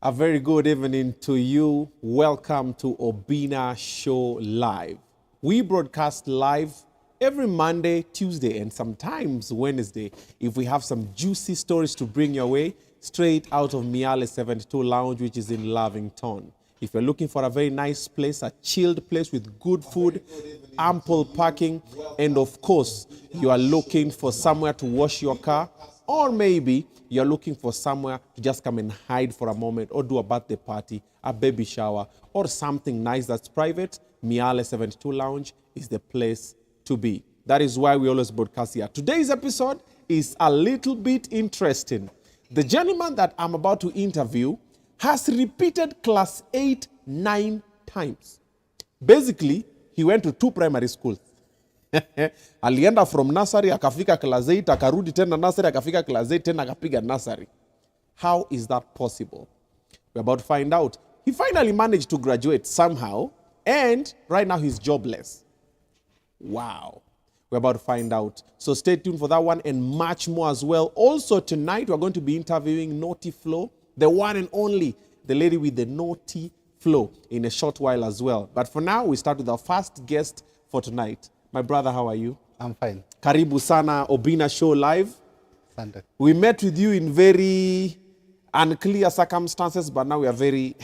A very good evening to you. Welcome to Obinna Show Live. We broadcast live every Monday, Tuesday, and sometimes Wednesday if we have some juicy stories to bring your way straight out of Miale 72 Lounge, which is in Lavington. If you're looking for a very nice place, a chilled place with good food, ample parking, and of course, you are looking for somewhere to wash your car, or maybe you're looking for somewhere to just come and hide for a moment or do a birthday party, a baby shower, or something nice that's private, Miale 72 Lounge is the place to be. That is why we always broadcast here. Today's episode is a little bit interesting. The gentleman that I'm about to interview has repeated class 8 9 times. Basically, he went to 2 primary schools. Alienda from nursery akafika class 8 akarudi tena nursery akafika class 8 tena akapiga nursery. How is that possible? We're about to find out. He finally managed to graduate somehow, and right now he's jobless. Wow. We're about to find out. So stay tuned for that one and much more as well. Also tonight we're going to be interviewing Naughty Flo, the one and only, the lady with the naughty flow, in a short while as well. But for now, we start with our first guest for tonight. My brother, how are you? I'm fine. Karibu sana Obinna Show Live. Sunday. We met with you in very unclear circumstances, but now we are very...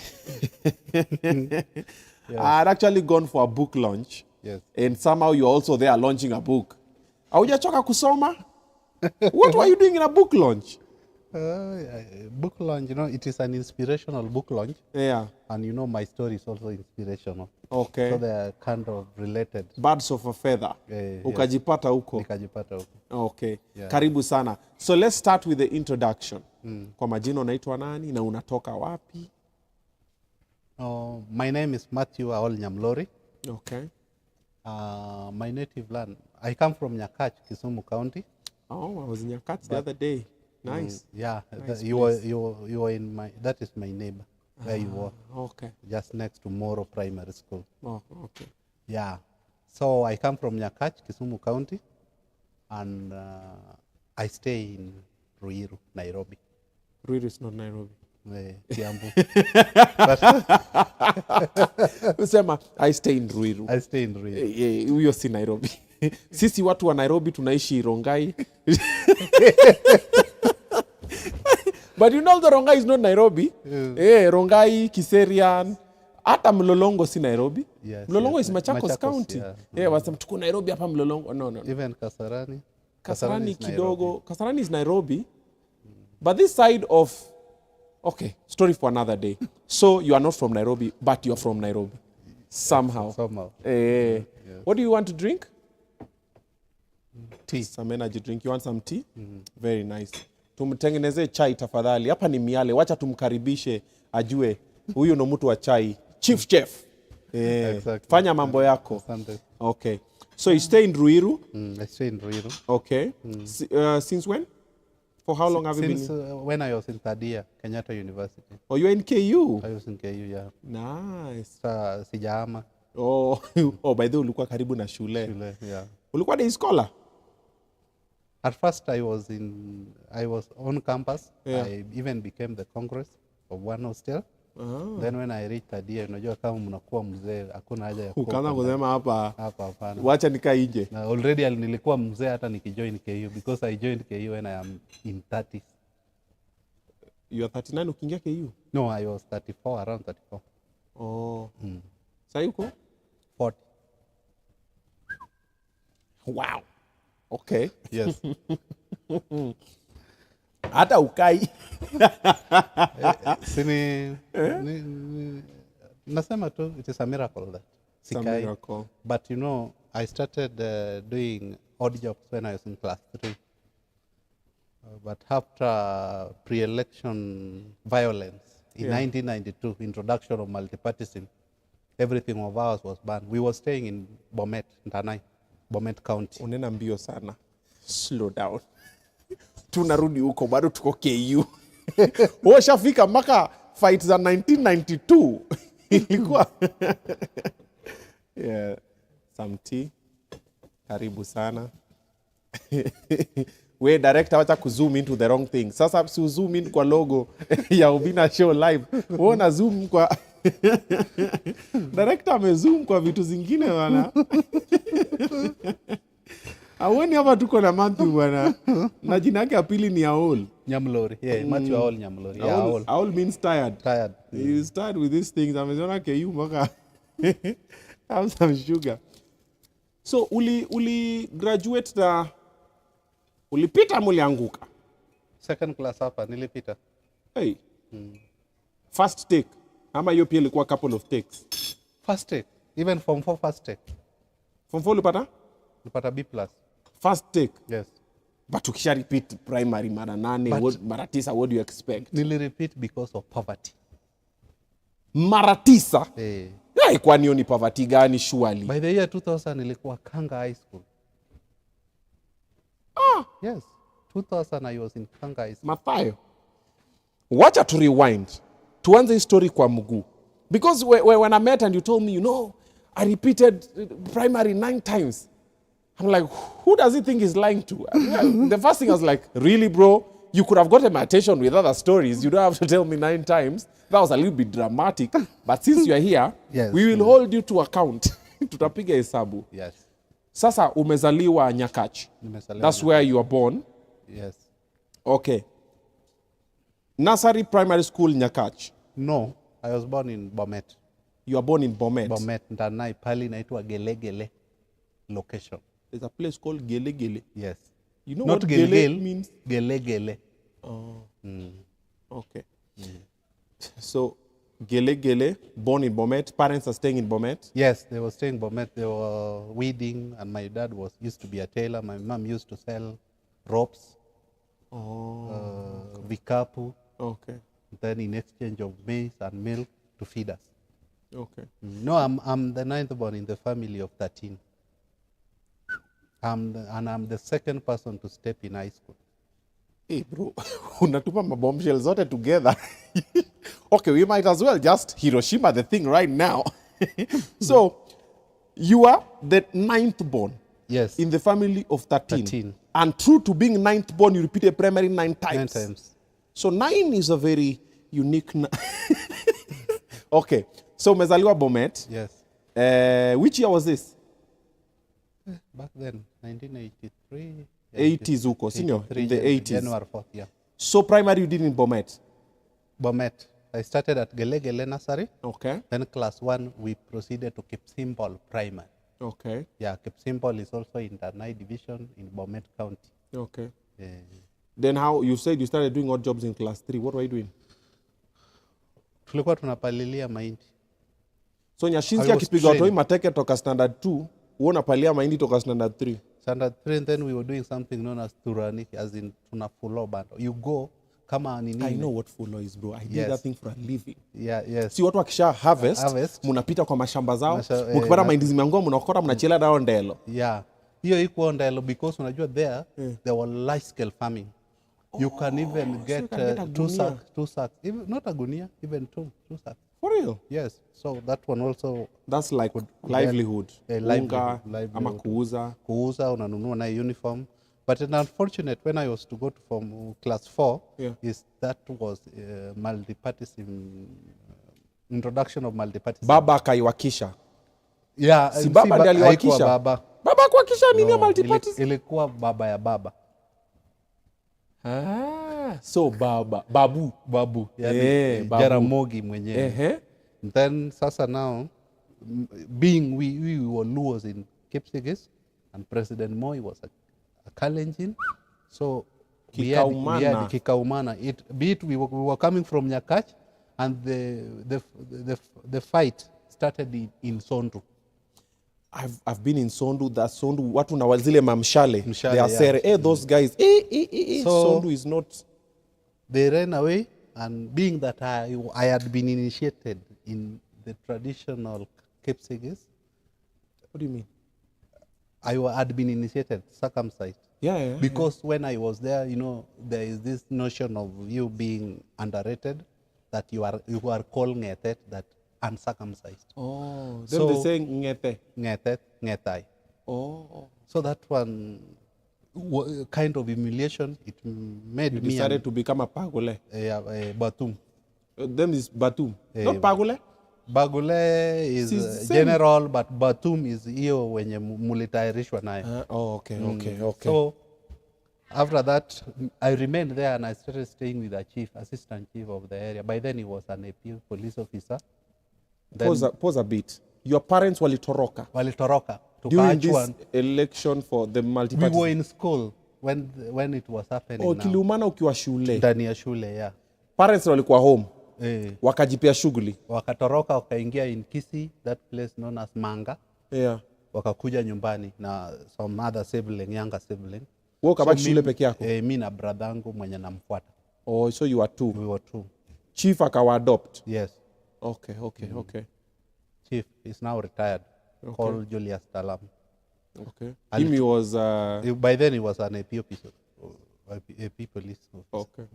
I had actually gone for a book launch. Yes. And somehow you're also there launching a book. Haujachoka kusoma? What were you doing in a book launch? Book launch, it is an inspirational book launch. Yeah. And my story is also inspirational. Okay. So they are kind of related. Birds of a feather. Ukajipata huko. Nikajipata huko. Okay. Yeah. Karibu sana. So let's start with the introduction. Kwa majina unaitwa nani na unatoka wapi? My name is MATHEW Nyamlori. Okay. My native land, I come from Nyakach, Kisumu County. Oh, I was in Nyakach the other day. Nice. Yeah, Nice you were in that is my neighbor where you were. Okay. Just next to Moro Primary School. Oh, okay. Yeah. So I come from Nyakach, Kisumu County, and I stay in Ruiru, Nairobi. Ruiru is not Nairobi. Kiambu. Usema, I stay in Ruiru. I stay in Ruiru. Huyo si Nairobi. Sisi watu wa Nairobi tunaishi Rongai. But you know the Rongai is not Nairobi. Rongai, Kiserian, hata Mlolongo si Nairobi. Yes, Mlolongo yes, is Machakos County. Wasema tuko Nairobi hapa Mlolongo. No. Even Kasarani. Kasarani kidogo. Kasarani is Nairobi. But this side of... Okay, story for another day. So you are not from Nairobi, but you're from Nairobi. Somehow. Somehow. Yes. What do you want to drink? Tea. Some energy drink. You want some tea? Very nice. Tumtengeneze chai tafadhali. Hapa ni Miale. Wacha tumkaribishe ajue. Huyu ndo mtu wa chai. Chief Chef. Exactly. Fanya mambo yako. Sunday. Okay. So you stay in Ruiru? I stay in Ruiru. Okay. Since when? For how long have you been? Since when I was in third year, Kenyatta University. Oh, you're in KU? I was in KU, yeah. Nice. Sijahama. Oh, by the way, ulikuwa karibu na shule. Yeah. Ulikuwa day scholar? At first I was on campus. Yeah. I even became the congress of one hostel. Then when I reached third year, unajua kama mnakuwa mzee, hakuna haja ya Ukaanza kusema hapa hapana. Wacha nikaa nje. Na already nilikuwa mzee hata nikijoin KU because I joined KU when I am in 30s. You are 39 ukiingia KU? No, I was 34, around 34. Oh. Sasa uko 40. Wow. Okay. Yes. Hata ukai. Nasema tu, it is a miracle that It's a miracle. But I started doing odd jobs when I was in class 3. But after pre-election violence in 1992, introduction of multipartyism, everything of ours was banned. We were staying in Bomet, Ntanai, Bomet County. Unena mbio sana. Slow down. Tunarudi huko bado tuko KU. Washafika maka fight za 1992. Ilikuwa. Yeah. Some tea. Karibu sana. We director wacha kuzoom into the wrong thing. Sasa si zoom in kwa logo ya Obinna Show Live. Uona zoom kwa director amezoom kwa vitu zingine bwana. Awoni hapa tuko na Matthew bwana. Na jina yake ya pili ni Aol. Nyamlori. Yeah, MATHEW Aol Nyamlori. Yeah, Aol. Aol means tired. Tired. He is tired with these things. Ameziona KU mpaka have some sugar. So uli graduate na ulipita ama ulianguka? Second class hapa nilipita. Hey. First take. Ama hiyo pia ilikuwa couple of takes. First take. Even form 4 first take. Form 4 ulipata? Nilipata B+. First take. Yes. But ukisha repeat primary mara 8, mara 9, what do you expect? Nili repeat because of poverty. Mara 9? Hey. Yeah, kwani hiyo ni poverty gani surely? By the year 2000 nilikuwa Kanga High School. Yes. 2000 I was in Kanga High School. Mathayo. Wacha to rewind. Tuanze story kwa mguu. Because when I met and you told me, you know, I repeated primary 9 times. I'm like, who does he think he's lying to? The first thing I was like, really, bro? You could have gotten my attention with other stories. You don't have to tell me 9 times. That was a little bit dramatic. But since you're here, yes, we will hold you to account. Tutapiga hesabu. Yes. Sasa umezaliwa Nyakach. That's where you were born. Yes. Okay. Nursery primary school Nyakach. No, I was born in Bomet. You were born in Bomet. Bomet, Ndanai, pali inaitwa Gelegele location. There's a place called Gelegele. Yes. You know not what Gele means? Gelegele. Oh. Okay. So Gelegele, born in Bomet. Parents are staying in Bomet. Yes, they were staying in Bomet. They were weeding, and my dad used to be a tailor. My mom used to sell ropes, vikapu. Okay. Then in exchange of maize and milk to feed us. Okay. No, I'm the 9th born in the family of 13. I'm the second person to step in high school. Hey bro, unatupa mabombshell zote together. Okay, we might as well just Hiroshima the thing right now. So, you are the 9th born. Yes. In the family of 13. 13. And true to being 9th born, you repeated primary 9 times. 9 times. So 9 is a very unique. Okay. So umezaliwa Bomet. Yes. Which year was this? Back then, 1983. 80s huko, senior? In the 80s. January 4th, yeah. So primary you did in Bomet? Bomet. I started at Gelegele Nursery. Okay. Then class 1, we proceeded to Kipsimbol Primary. Okay. Yeah, Kipsimbol is also in the Nai Division in Bomet County. Okay. Yeah. Then how, you said you started doing odd jobs in class 3. What were you doing? Tulikuwa tunapalilia mahindi. So Nyashinski akipiga toi mateke toka standard 2, uona palia mahindi toka standard 3. Standard 3, and then we were doing something known as Turani, as in tunafulo bando. You go, kama nini. I know what fulo is, bro. I did that thing for a living. Yeah, yes. Si watu wakisha harvest, munapita kwa mashamba zao, mukipata mahindi zimeangua, munakota, munachela nao ndelo. Yeah. Hiyo iko ndelo because unajua there were large scale farming. You can even get, two sacks, even not a gunia, even two sacks. For real? Yes. So that one also. That's like livelihood. Livelihood. Ama kuuza. Kuuza, unanunua na uniform. But unfortunate when I was to go to from class 4, is that was multipartyism, introduction of multipartyism. Baba akaiwakisha. Yeah. Si baba ndiye aliwakisha. Baba kuwakisha nini ya multipartyism? Ilikuwa baba ya baba. So babu. Yani Jaramogi mwenyewe. Then sasa now, being we were Luos in Kipsigis, and President Moi was a Kalenjin, so we had Kikaumana. We were coming from Nyakach, and the fight started in Sondu. I've been in Sondu. That Sondu, watu na wazile mamshale. They are saying, those guys, so Sondu is not. They ran away, and being that I had been initiated in the traditional Kipsigis. What do you mean? I had been initiated, circumcised. Yeah. Because when I was there, there is this notion of you being underrated, that you are called ngetet, that uncircumcised. Oh, then they say ngete. Ngetet, ngetai. Oh. So that one, kind of humiliation. It made You me decided to become a Pagule. a Batum. Them is Batum. Not Pagule. Bagule is It's the same. general, but Batum is hiyo wenye mulitayarishwa nayo. Okay. So after that, I remained there and I started staying with the chief, assistant chief of the area. By then he was an AP police officer. Then Pause a bit. Your parents walitoroka walitoroka. during this election for the We multi-party. were in school when it was happening. Oh, kiliumana ukiwa shule. Ndani ya shule, yeah. Parents walikuwa home. Wakajipea shughuli. Wakatoroka wakaingia in Kisii, that place known as Manga. Yeah. Wakakuja nyumbani na some other sibling, younger sibling. Wewe ukabaki shule peke yako? Mimi na brother yangu mwenye namfuata. Oh, so you are two. We were two. Chief akawa adopt. Yes. Okay. Chief is now retired. Okay. Called Julius Talam. Okay. He was by then he was an AP officer, AP police officer. Okay.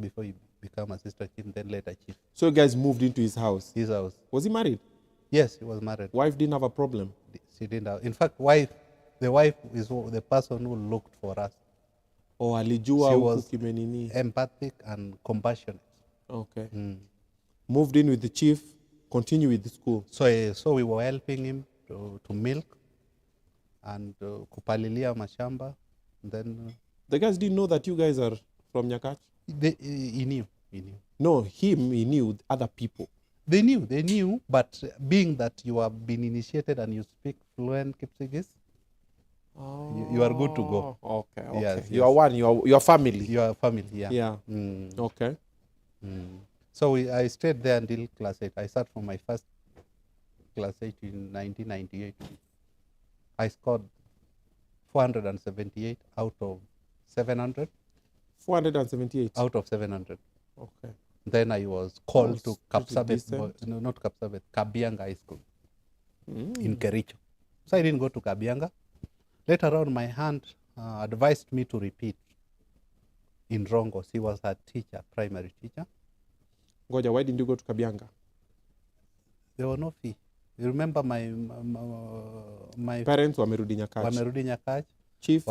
Before he became assistant chief, then later chief. So you guys moved into his house? His house. Was he married? Yes, he was married. Wife didn't have a problem? She didn't have. In fact, the wife is the person who looked for us. Oh, alijua she was kimenini. Empathic and compassionate. Okay. Moved in with the chief, continue with the school. So we were helping him to milk and kupalilia mashamba. Then the guys didn't know that you guys are from Nyakach? He knew. No, he knew other people. They knew, but being that you have been initiated and you speak fluent Kipsigis, you are good to go. Okay. Yes, you are one, you are family. You are family, yeah. Yeah. Okay. So I stayed there until class 8. I sat for my first class 8 in 1998. I scored 478 out of 700. 478? Out of 700. Okay. Then I was called to Kapsabet, not Kapsabet, Kabianga High School in Kericho. So I didn't go to Kabianga. Later on, my aunt advised me to repeat in Rongos. He was a teacher, primary teacher. Goja, why didn't you go to Kabianga? There was no fee. You remember my parents wamerudi Nyakach. Wamerudi Nyakach. Chief?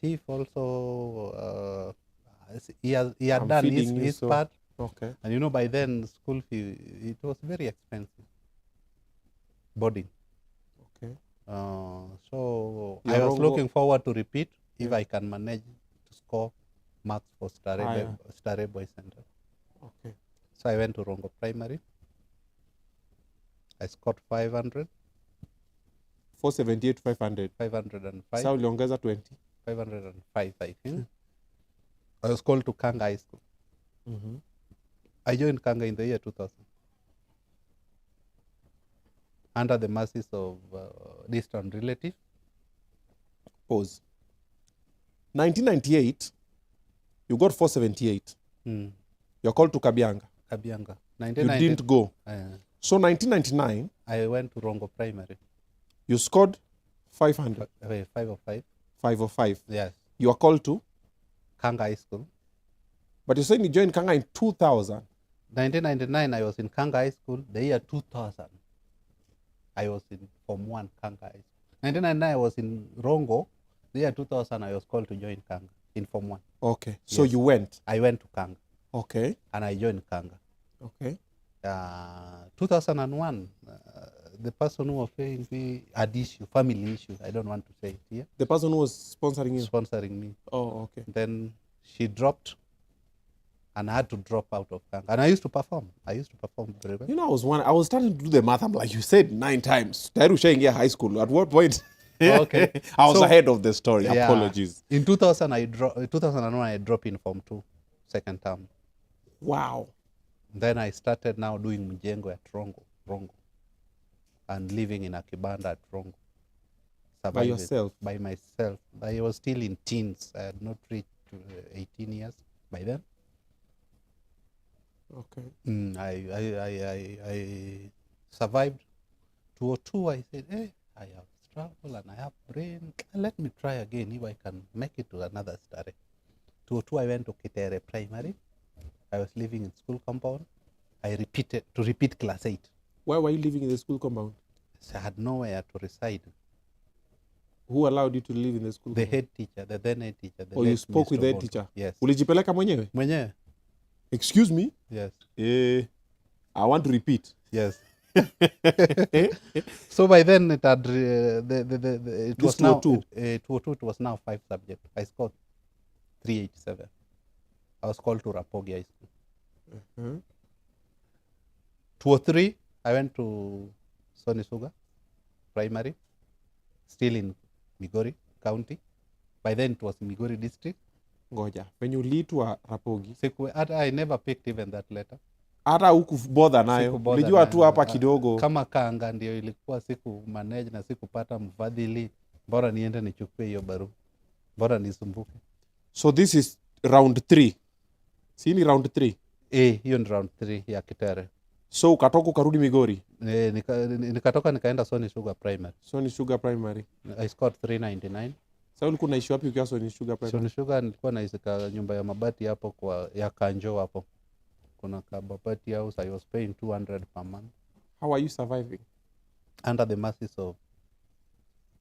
Chief also, he had done his part. Okay. And you know, by then, school fee, it was very expensive. Boarding. Okay. So I was looking forward to repeat if I can manage to score marks for Stare Boys Center. Okay. So I went to Rongo Primary. I scored 500. 478, 500. 505. So uliongeza 20. 505, I think. I was called to Kanga High School. I joined Kanga in the year 2000. Under the mercies of distant relatives. Pause. 1998, you got 478. You're called to Kabianga. Kabianga. You didn't go. So 1999, I went to Rongo Primary. You scored 500. 505. 505. Yes. You are called to? Kanga High School. But you're saying you joined Kanga in 2000. 1999, I was in Kanga High School. The year 2000, I was in Form 1 Kanga High School. 1999, I was in Rongo. The year 2000, I was called to join Kanga in Form 1. Okay. So yes. You went? I went to Kanga. Okay. And I joined Kanga. Okay. 2001, the person who was paying me had issue, family issue. I don't want to say it here. The person who was sponsoring you? Sponsoring me. Oh, okay. Then she dropped, and I had to drop out of Kanga. And I used to perform. Very well. You know, I was starting to do the math. I'm like, you said 9 times. Tairu Shenge High School. At what point? Okay. I was ahead of the story. Yeah. Apologies. In 2001, I dropped in Form 2, second term. Wow. Then I started now doing mjengo at Rongo, and living in a kibanda at Rongo. By yourself? By myself. I was still in teens. I had not reached 18 years by then. Okay. I survived. 2002, I said, hey, I have struggled and I have brain. Let me try again if I can make it to another story. 2002, I went to Kitere Primary. I was living in school compound. I repeat class 8. Why were you living in the school compound? I had nowhere to reside. Who allowed you to live in the school? The head teacher, the then head teacher. Or you spoke with the head teacher? Yes. Ulijipeleka mwenyewe? Mwenyewe. Excuse me? Yes. I want to repeat. Yes. So by then it had it was now 202. It was now 5 subjects. I scored 387. I was called to Rapogi High School. 203, I went to Sony Sugar Primary, still in Migori County. By then it was Migori District. Ngoja, when you uliitwa Rapogi, I never picked even that letter. Hata hukubotha nayo. Ulijua tu hapa kidogo. Kama kanga ndio ilikuwa siku manage na sikupata mfadhili. Bora niende nichukue hiyo barua. Bora nisumbuke. So this is round 3. Si ni round 3? Hiyo ni round 3 ya Kitere. So ukatoka ukarudi Migori? Nikatoka nikaenda Sony Sugar Primary. Sony Sugar Primary. I scored 399. Sasa ulikuwa unaishi wapi ukiwa Sony Sugar Primary? Sony Sugar nilikuwa naishi nyumba ya mabati hapo kwa ya Kanjo hapo. Kuna kababati house. I was paying 200 per month. How are you surviving? Under the mercies of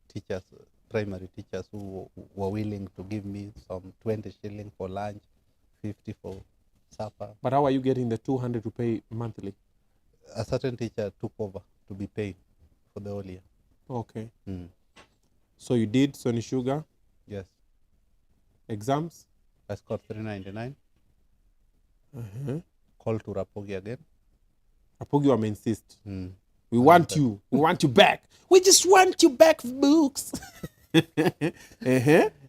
teachers, primary teachers who were willing to give me some 20 shilling for lunch, 50 for supper. But how are you getting the 200 to pay monthly? A certain teacher took over to be paid for the whole year. Okay. So you did Sony Sugar? Yes. Exams? I scored 399. Called to Rapogi again. Rapogi wame insist. We want you. We want you back. We just want you back, books.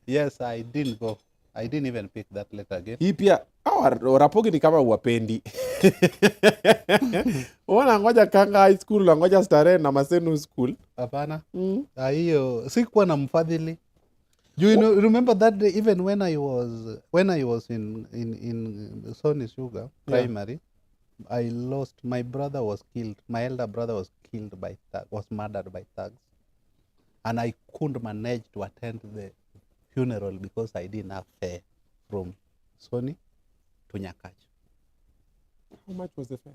Yes, I didn't go. I didn't even pick that letter again. Hii pia Rapogi ni kama uwapendi. Wana ngoja Kanga High School na ngoja Starehe na Maseno School. Hapana. Hiyo sikuwa na mfadhili. You know, remember that day, even when I was in Sony Sugar Primary, I lost. My brother was killed. My elder brother was killed by was murdered by thugs, and I couldn't manage to attend the funeral because I didn't have fare from Sony to Nyakach. How much was the fare?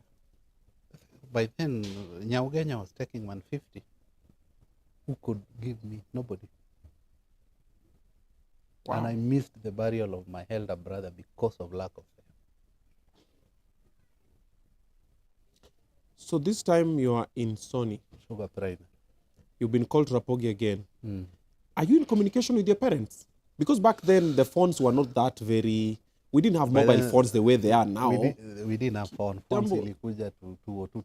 By then, Nyaugenya was taking 150. Who could give me? Nobody. Wow. And I missed the burial of my elder brother because of lack of fare. So this time you are in Sony Sugar Primary. You've been called Rapogi again. Are you in communication with your parents? Because back then the phones were not that very. We didn't have mobile phones the way they are now. We didn't have phone. Phones ilikuja to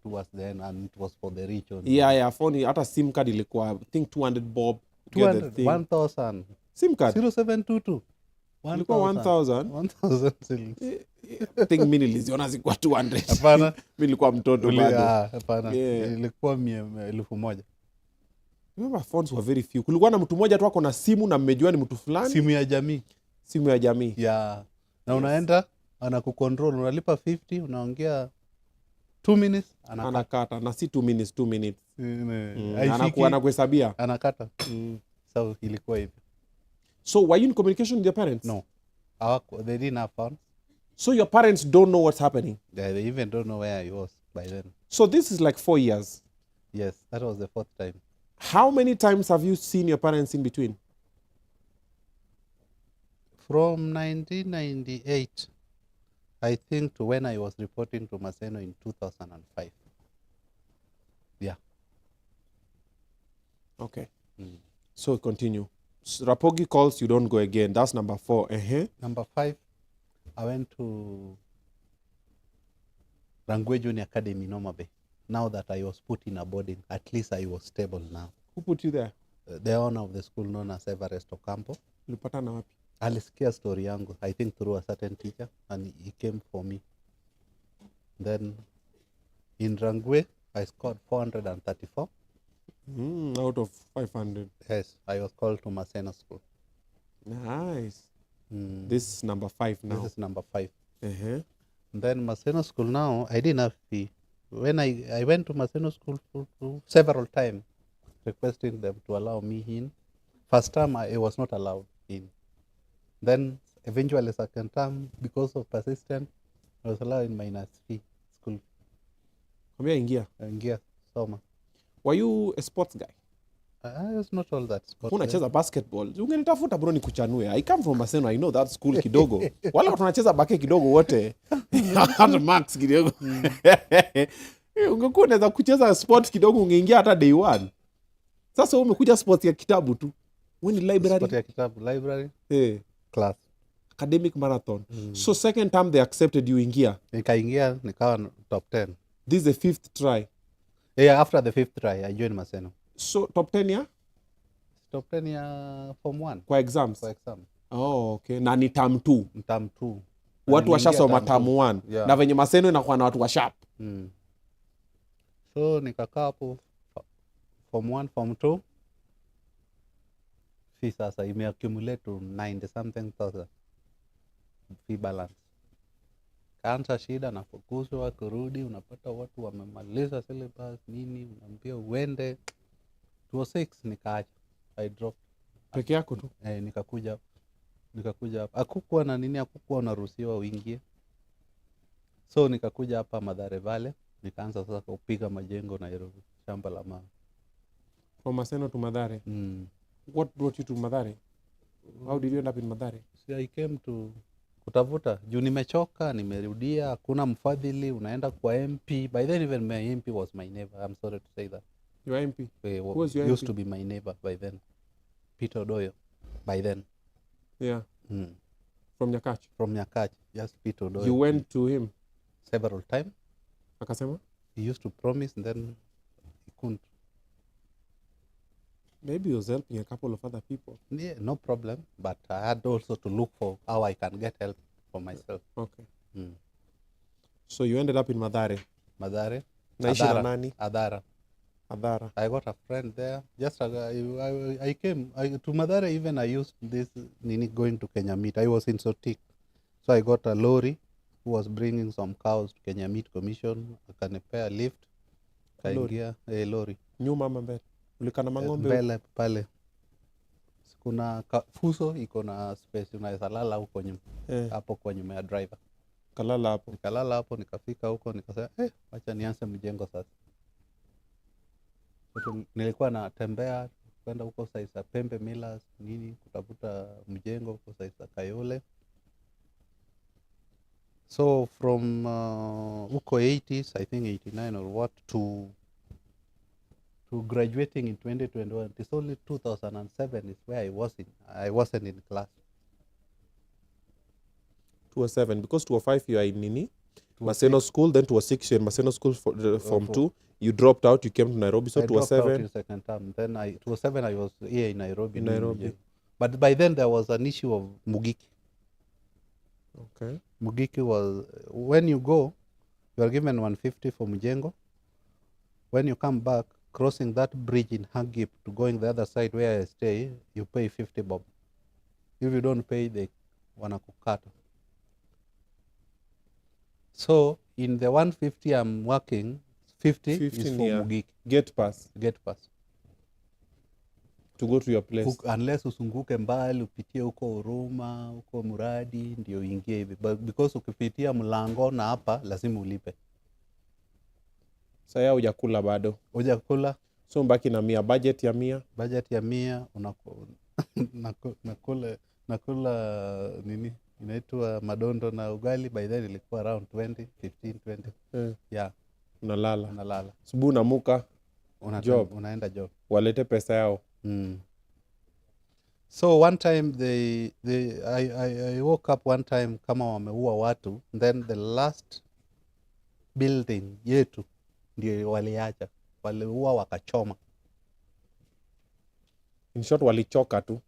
towards then, and it was for the rich only. Yeah, phone. Hata SIM card ilikuwa, I think 200 bob. 200, 1,000. SIM card? 0722. 1,000? 1,000 shillings. I think mimi niliziona zilikuwa 200. Hapana. Mimi nilikuwa mtoto bado. Hapana. Ilikuwa 1,000. Remember phones were very few. Kulikuwa na mtu mmoja tu ako na simu na mmejua ni mtu fulani. Simu ya jamii. Simu ya jamii. Yeah. Na unaenda anakucontrol, unalipa 50, unaongea 2 minutes anakata na si 2 minutes, 2 minutes. Anakuwa anakuhesabia. Anakata. So ilikuwa hivyo. So were you in communication with your parents? No. They didn't have phones. So your parents don't know what's happening? They even don't know where I was by then. So this is like 4 years? Yes, that was the 4th time. How many times have you seen your parents in between? From 1998, I think, to when I was reporting to Maseno in 2005. Yeah. Okay. So continue. Rapogi calls, you don't go again. That's number 4. Number 5, I went to Rangwe Junior Academy in Noma Bay. Now that I was put in a boarding, at least I was stable now. Who put you there? The owner of the school, known as Everest Ocampo. Ulipatana wapi? Alisikia story yangu, I think through a certain teacher, and he came for me. Then in Rangwe, I scored 434. Out of 500. Yes, I was called to Maseno School. Nice. This is number 5 now. This is number 5. Then Maseno School now, I didn't have fee. When I went to Maseno School for several times, requesting them to allow me in. First time, I was not allowed in. Then eventually second term, because of persistence, I was allowed in minus fee school. Ingia. Ingia, soma. Were you a sports guy? was not all that sport. Unacheza basketball. Ungenitafuta bro nikuchanue. I come from Maseno. I know that school kidogo. Wale watu wanacheza bake kidogo wote. Hata max kidogo. Ungekuwa unaweza kucheza sport kidogo ungeingia hata day 1. Sasa umekuja sport ya kitabu tu. Wewe ni library. Sport ya kitabu, library. Class. Academic marathon. So second time they accepted you ingia. Nikaingia nikawa top 10. This is the 5th try. Yeah, after the 5th try I joined Maseno. So top 10 ya? Top 10 ya form 1. Kwa exams? Kwa exam. Oh, okay. Na ni term 2. Term 2. Watu washasoma term 1. Yeah. Na venye Maseno inakuwa na watu wa sharp. So nikakaa hapo form 1, form 2. Fee sasa imeaccumulate to 90 something thousand. Fee balance. Kaanza shida na fukuzwa kurudi, unapata watu wamemaliza syllabus nini, unaambia uende. 206 nikaacha. I dropped. Peke yako tu? Nikakuja hapa. Hakukuwa na nini, hakukuwa unaruhusiwa uingie. So nikakuja hapa Mathare Valley, nikaanza sasa kupiga majengo Nairobi, shamba la mawe. From Maseno to Mathare? What brought you to Mathare? How did you end up in Mathare? See, I came to kutafuta. Juu nimechoka, nimerudia, hakuna mfadhili, unaenda kwa MP. By then even my MP was my neighbor. I'm sorry to say that. Your MP? Who was your used MP? To be my neighbor by then. Peter Odoyo. By then. Yeah. From Nyakach? From Nyakach. Just Peter Odoyo. You went to him? Several times. Akasema? He used to promise and then he couldn't. Maybe he was helping a couple of other people. Yeah, no problem. But I had also to look for how I can get help for myself. Okay. So you ended up in Mathare? Mathare. Naishi na nani? Adara. I got a friend there. Just I came to Mathare. Even I used this going to Kenya Meat. I was in Sotik. So I got a lorry who was bringing some cows to Kenya Meat Commission. Akanipea lift. Kaingia lorry. Nyuma mbele. Ulikana mang'ombe mbele pale. Kuna fuso iko na space unaweza lala huko nyuma. Hapo kwa nyuma ya driver. Kalala hapo. Nikalala hapo, nikafika huko nikasema acha nianze mjengo sasa. Nilikuwa natembea kwenda huko Saisa Pembe Millers nini kutafuta mjengo huko Saisa Kayole. So from huko 80s, I think 89 or what, to graduating in 2021. It's only 2007 is where I wasn't in class. 2007 because 2005 you are in Nini? Maseno school, then 2006 you're in Maseno school for form 2. You dropped out, you came to Nairobi, so 2007. I dropped out in second term. Then 2007 I was here in Nairobi. But by then there was an issue of Mugiki. Okay. Mugiki was, when you go, you are given 150 for Mujengo. When you come back, crossing that bridge in Hagip to going the other side where I stay, you pay 50 bob. If you don't pay, they wanakukata. So in the 150 I'm working, 50 is for Mugiki. Get pass. To go to your place. Unless usunguke mbali, upitie huko Huruma, huko Muradi, ndio uingie hivi. But because ukipitia mlango na hapa, lazima ulipe. Saya hujakula bado. Hujakula. So mbaki na 100, budget ya 100. Budget ya 100, nakula nini? Inaitwa madondo na ugali. By then ilikuwa around 15, 20. Yeah. Unalala. Subuhi unaamka job. Unaenda job. Walete pesa yao. So one time I woke up one time kama wameua watu, then the last building yetu ndio waliacha. Waliua wakachoma. In short walichoka tu.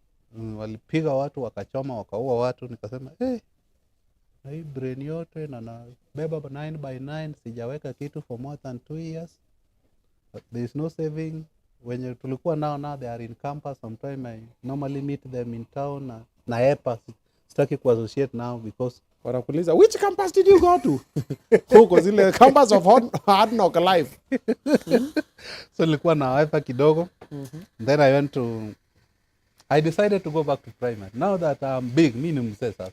Walipiga watu wakachoma wakaua watu. Nikasema na hii brain yote na nabeba 9x9 sijaweka kitu for more than 2 years. But there is no saving. When tulikuwa now they are in campus. Sometimes I normally meet them in town na EPA. Sitaki kuassociate now because wanakuuliza which campus did you go to? Huko zile campus of Hard Knock Life. So nilikuwa na EPA kidogo. Then I decided to go back to primary. Now that I'm big, mimi ni mzee sasa.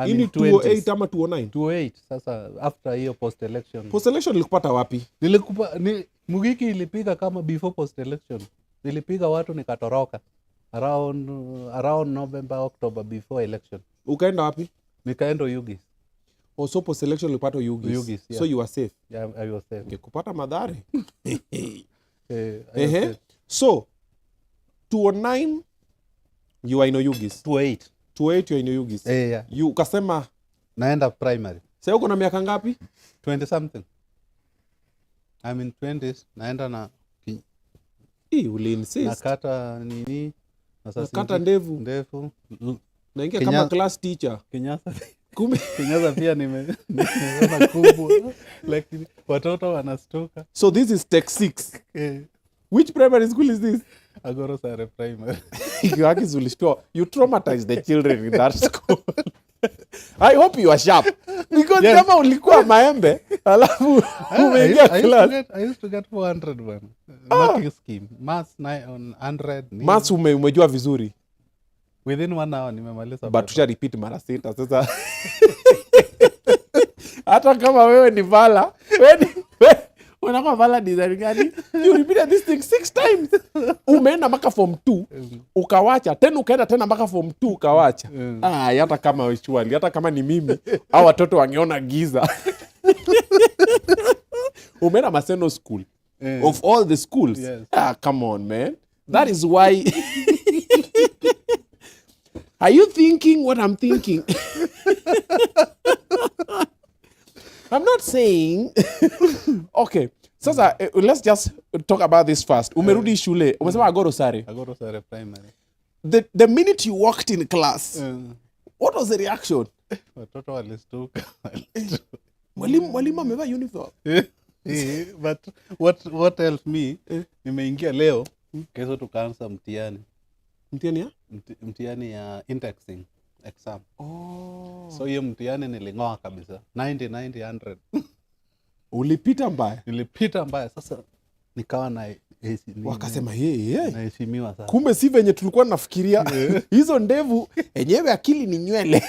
In 2008 ama 2009? 2008 sasa after hiyo post election. Post election nilikupata wapi? Mugiki ilipiga kama before post election. nilipiga watu nikatoroka around November, October before election. Ukaenda wapi? Nikaenda Ugis. So post election ulipata Ugis. Ugis, yeah. So you were safe. Yeah, I was safe. Okay, kupata madhari. I was safe. So 2009 you are in Ugis. 28 you are in Ugis. Yeah. You ukasema naenda primary. Sasa uko na miaka ngapi? 20 something. I'm in 20s. Naenda na uli insist. Nakata nini? Nakata ndevu. Naingia kama class teacher. Kinyasa. Kumbe Kinyasa pia nimeona kubwa. Lakini watoto wanastuka. So this is Tech 6. Which primary school is this? Agoro Sare Primary. You traumatized the children in that school. I hope you are sharp. Because yes. Kama ulikuwa maembe, alafu umeingia class. I used to get 400 one. Marking scheme. Maths 900. Maths umejua vizuri. Within 1 hour nimemaliza. But tusha repeat mara 6 sasa. Hata kama wewe ni vala, unakuwa vala design gani? You repeated this thing 6 times. Umeenda mpaka form 2, ukawacha. Tena ukaenda tena mpaka form 2 ukawacha. Hata kama uchuali, hata kama ni mimi, hao watoto wangeona giza. Umeenda Maseno school. Of all the schools. Yes. Come on, man. That is why. Are you thinking what I'm thinking? I'm not saying. Okay. Sasa, let's just talk about this first. Umerudi shule. Umesema Agoro Sare. Agoro Sare Primary. The minute you walked in class, what was the reaction? Watoto walistuka. Mwalimu amevaa uniform. But what helped me, nimeingia leo, kesho tukaanza mtihani. Mtihani ya? Mtihani ya indexing exam. So hiyo mtihani nilingoa kabisa. 90 100. Ulipita mbaya? Nilipita mbaya. Sasa nikawa na wakasema yeye naheshimiwa sana. Kumbe si venye tulikuwa nafikiria. Hizo ndevu enyewe akili ni nywele.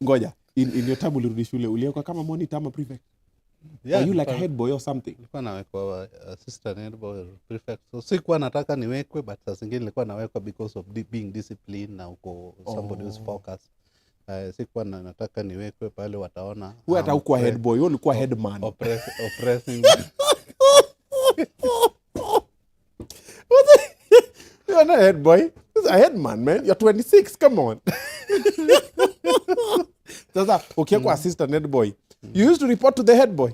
Ngoja, in your time ulirudi shule uliwekwa kama monitor ama prefect? Yeah, you like a head boy or something? Nilikuwa nawekwa assistant head boy or prefect. So sikuwa nataka niwekwe, but sasa zingine nilikuwa nawekwa because of being disciplined na uko somebody who's focused. Sikuwa nataka niwekwe pale wataona. Wewe hata uko head boy, wewe ulikuwa head man. Oppressing. You're not a head boy. You're a head man, man. You're 26. Come on. Sasa, okay, assistant head boy. You used to report to the head boy?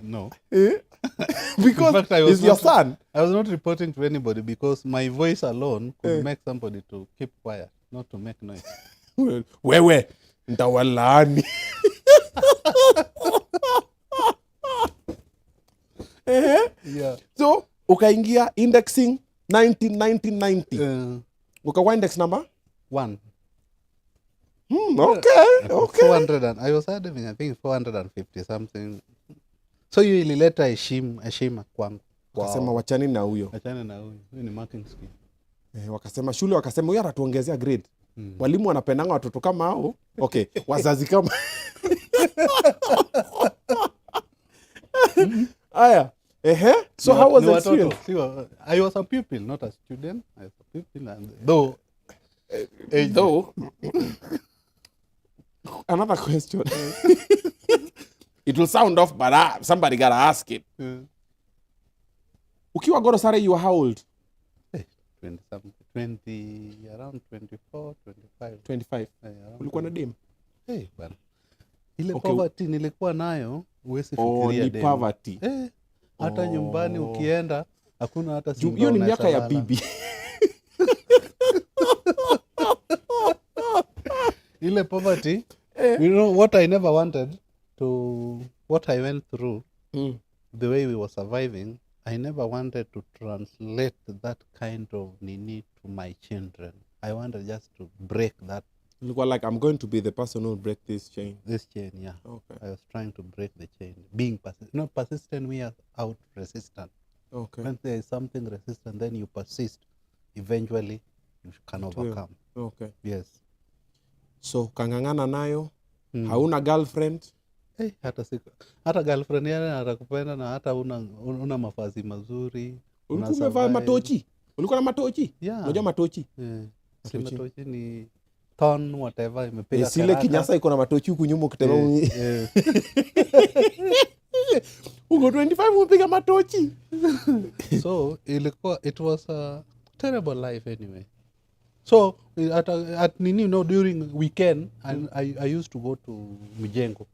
No. Because in fact, he's your son. I was not reporting to anybody because my voice alone could make somebody to keep quiet, not to make noise. Wewe, ntawalani. Yeah. So, ukaingia indexing 1990. Ukawa index number? 1. Okay. 400 and I was having, I think 450 something. So you ilileta heshima kwangu. Wakasema wachani na huyo. Wachani na huyo. Huyo ni marking scheme. Wakasema shule wakasema huyo atatuongezea grade. Walimu wanapendanga watoto kama hao. Okay, wazazi kama. Aya. So how was the experience? I was a pupil, not a student. I was a pupil and though another question. It will sound off, but somebody gotta ask it. Ukiwa Agoro Sare, you were how old? 20, around 24, 25. 25. Ulikuwa na dem? Bwana. Ile poverty nilikuwa nayo, huwezi fikiria dem. Ni poverty. Hata nyumbani ukienda, hakuna hata simba. Hiyo ni miaka ya bibi. Ile poverty, you know what I never wanted to, what I went through, the way we were surviving, I never wanted to translate that kind of nini to my children. I wanted just to break that. Like, I'm going to be the person who will break this chain. This chain, yeah. Okay. I was trying to break the chain. Being persistent. Not persistent, we are out resistant. Okay. When there is something resistant, then you persist. Eventually, you can overcome. Okay. Yes. So, kangangana nayo, hauna girlfriend? hata girlfriend yake atakupenda na hata una mavazi mazuri. Ulikuwa umevaa matochi? Ulikuwa na matochi? Yeah. Unajua matochi? Matochi ni ton whatever imepiga karaka. Ile kinyasa iko na matochi huku nyuma ukitembea. Uko 25 umepiga matochi. So it was a terrible life anyway. So at nini, during weekend I used to go to Mijengo.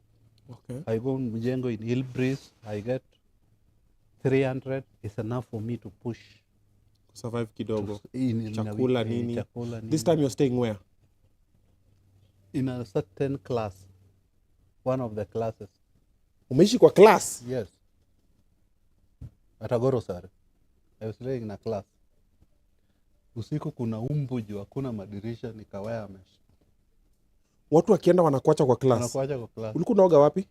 Okay. I go Mijengo in Hill Breeze. I get 300. It's enough for me to push. Survive kidogo. Chakula nini. This time you're staying where? In a certain class. One of the classes. Umeishi kwa class? Yes. At Agorosari. I was staying in a class. Usiku kuna umbuju, hakuna madirisha, nikawaya mesh. Watu wakienda wanakuacha kwa class? Wanakuacha kwa class. Ulikuwa unaoga wapi?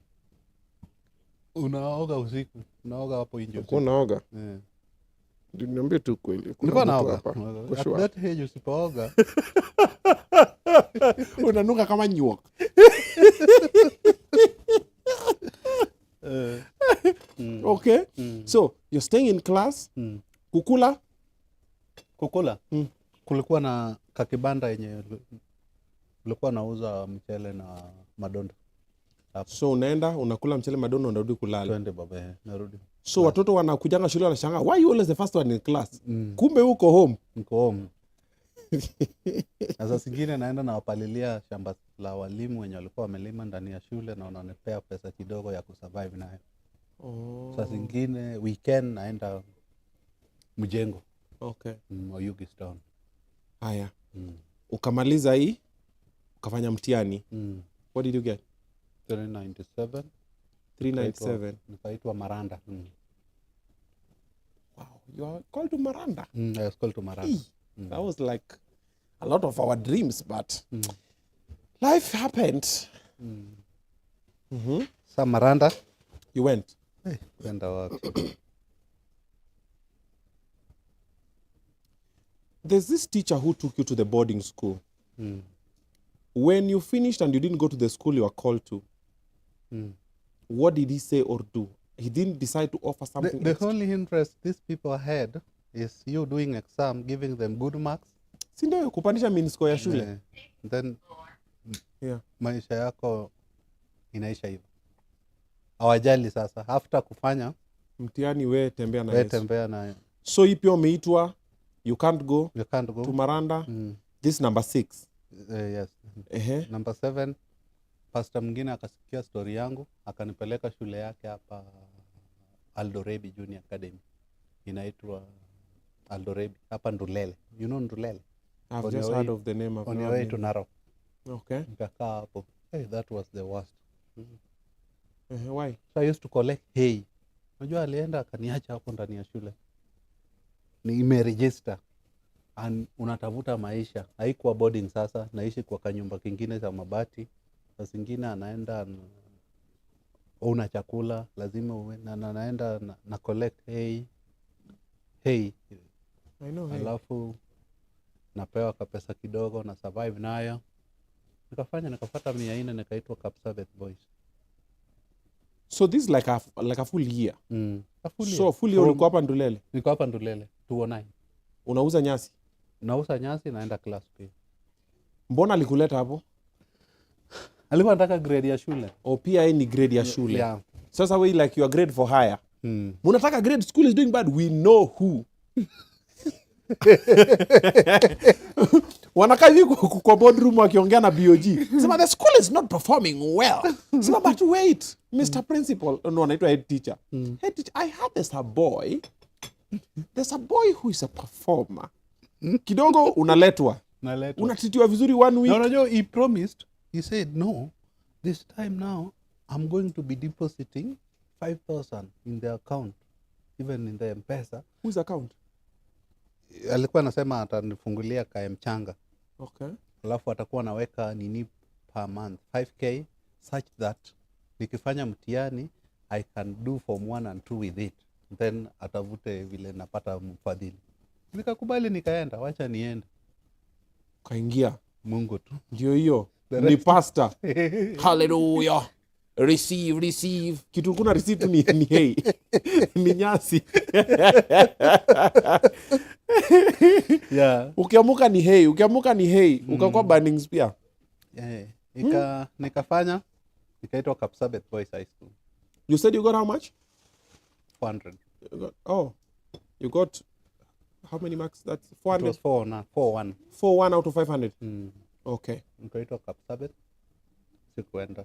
Unaoga usiku. Unaoga hapo nje. Ulikuwa unaoga? Yeah. Niambie tu kweli. Nilikuwa naoga. At that age usipooga. Unanuka kama nyoka. Okay. So, you're staying in class. Kukula? Kulikuwa na kakibanda yenye ulikuwa nauza mchele na madondo. So unaenda unakula mchele madondo unarudi kulala. Twende baba, narudi. So watoto wanakujanga shule wanashangaa, why you always the first one in class? Kumbe uko home. Niko home. Sasa zingine naenda na wapalilia shamba la walimu wenye walikuwa wamelima ndani ya shule na wananipea pesa kidogo ya kusurvive nayo. Sasa zingine weekend naenda Mjengo. Okay. Oyugi Town. Haya. Ukamaliza hii, ukafanya mtihani. What did you get? 397. 397. Nikaitwa Maranda. Wow, you are called to Maranda? I was called to Maranda. That was like a lot of our dreams, but life happened. Sa Maranda. You went? Went wapi? There's this teacher who took you to the boarding school. When you finished and you didn't go to the school you were called to, what did he say or do? He didn't decide to offer something The only interest these people had is you doing exam, giving them good marks. Si ndio kupandisha mean score ya shule? Then maisha yako inaisha hivyo. Hawajali sasa. After kufanya mtihani we tembea na Yesu. Tembea na. So hii pia umeitwa, you can't go to Maranda. This number 6. Yes. Number 7, pastor mwingine akasikia story yangu, akanipeleka shule yake hapa Aldorebi Junior Academy. Inaitwa Aldorebi hapa Ndulele. You know Ndulele? I've just heard of the name. On your way to Nairobi. Okay. Nikakaa hapo. That was the worst. Why? So I used to collect hay. Unajua alienda akaniacha hapo ndani ya shule. Nimeregister. Unatafuta maisha. Haikuwa boarding sasa, naishi kwa kanyumba kingine za mabati. Sasa zingine anaenda una chakula, lazima uwe na naenda na collect hay. I know. Alafu napewa kapesa kidogo na survive nayo. Nikapata 400 nikaitwa Kapsabet Boys. So this is like a full year. A full year. So full year ulikuwa hapa Ndulele? Niko hapa Ndulele 209. Unauza nyasi? Nauza nyasi, naenda class pia. Mbona alikuleta hapo? Alikuwa anataka grade ya shule. Pia ni grade ya shule. Yeah. Sasa we like your grade for higher. Munataka grade, school is doing bad, we know who. Wanakaa hivi kwa boardroom wakiongea na BOG. Sema the school is not performing well. Sema but wait, Mr. Principal, no, anaitwa head teacher. Head teacher, I heard there's a boy who is a performer. Kidogo unaletwa. Unatitiwa vizuri 1 week. No, unajua he promised. He said no. This time now I'm going to be depositing 5,000 in the account, even in the M-Pesa. Whose account? Alikuwa anasema atanifungulia ka mchanga. Okay. Alafu atakuwa anaweka nini per month 5k such that nikifanya mtihani I can do form 1 and 2 with it. Then atavute vile napata mfadhili. Nikakubali nikaenda, wacha niende. Kaingia. Mungu tu. Ndio hiyo. Ni pastor. Hallelujah. receive. Kitu kuna receive ni hey. Ni nyasi. Yeah. Ukiamuka ni hey. Ukakuwa burnings pia. Nikafanya nikaitwa Kapsabet Boys High School. You said you got how much? 400. You got how many marks? That's 400. It was 4-1. 4-1 out of 500. Okay. Nikaitwa Kapsabet. Sikuenda.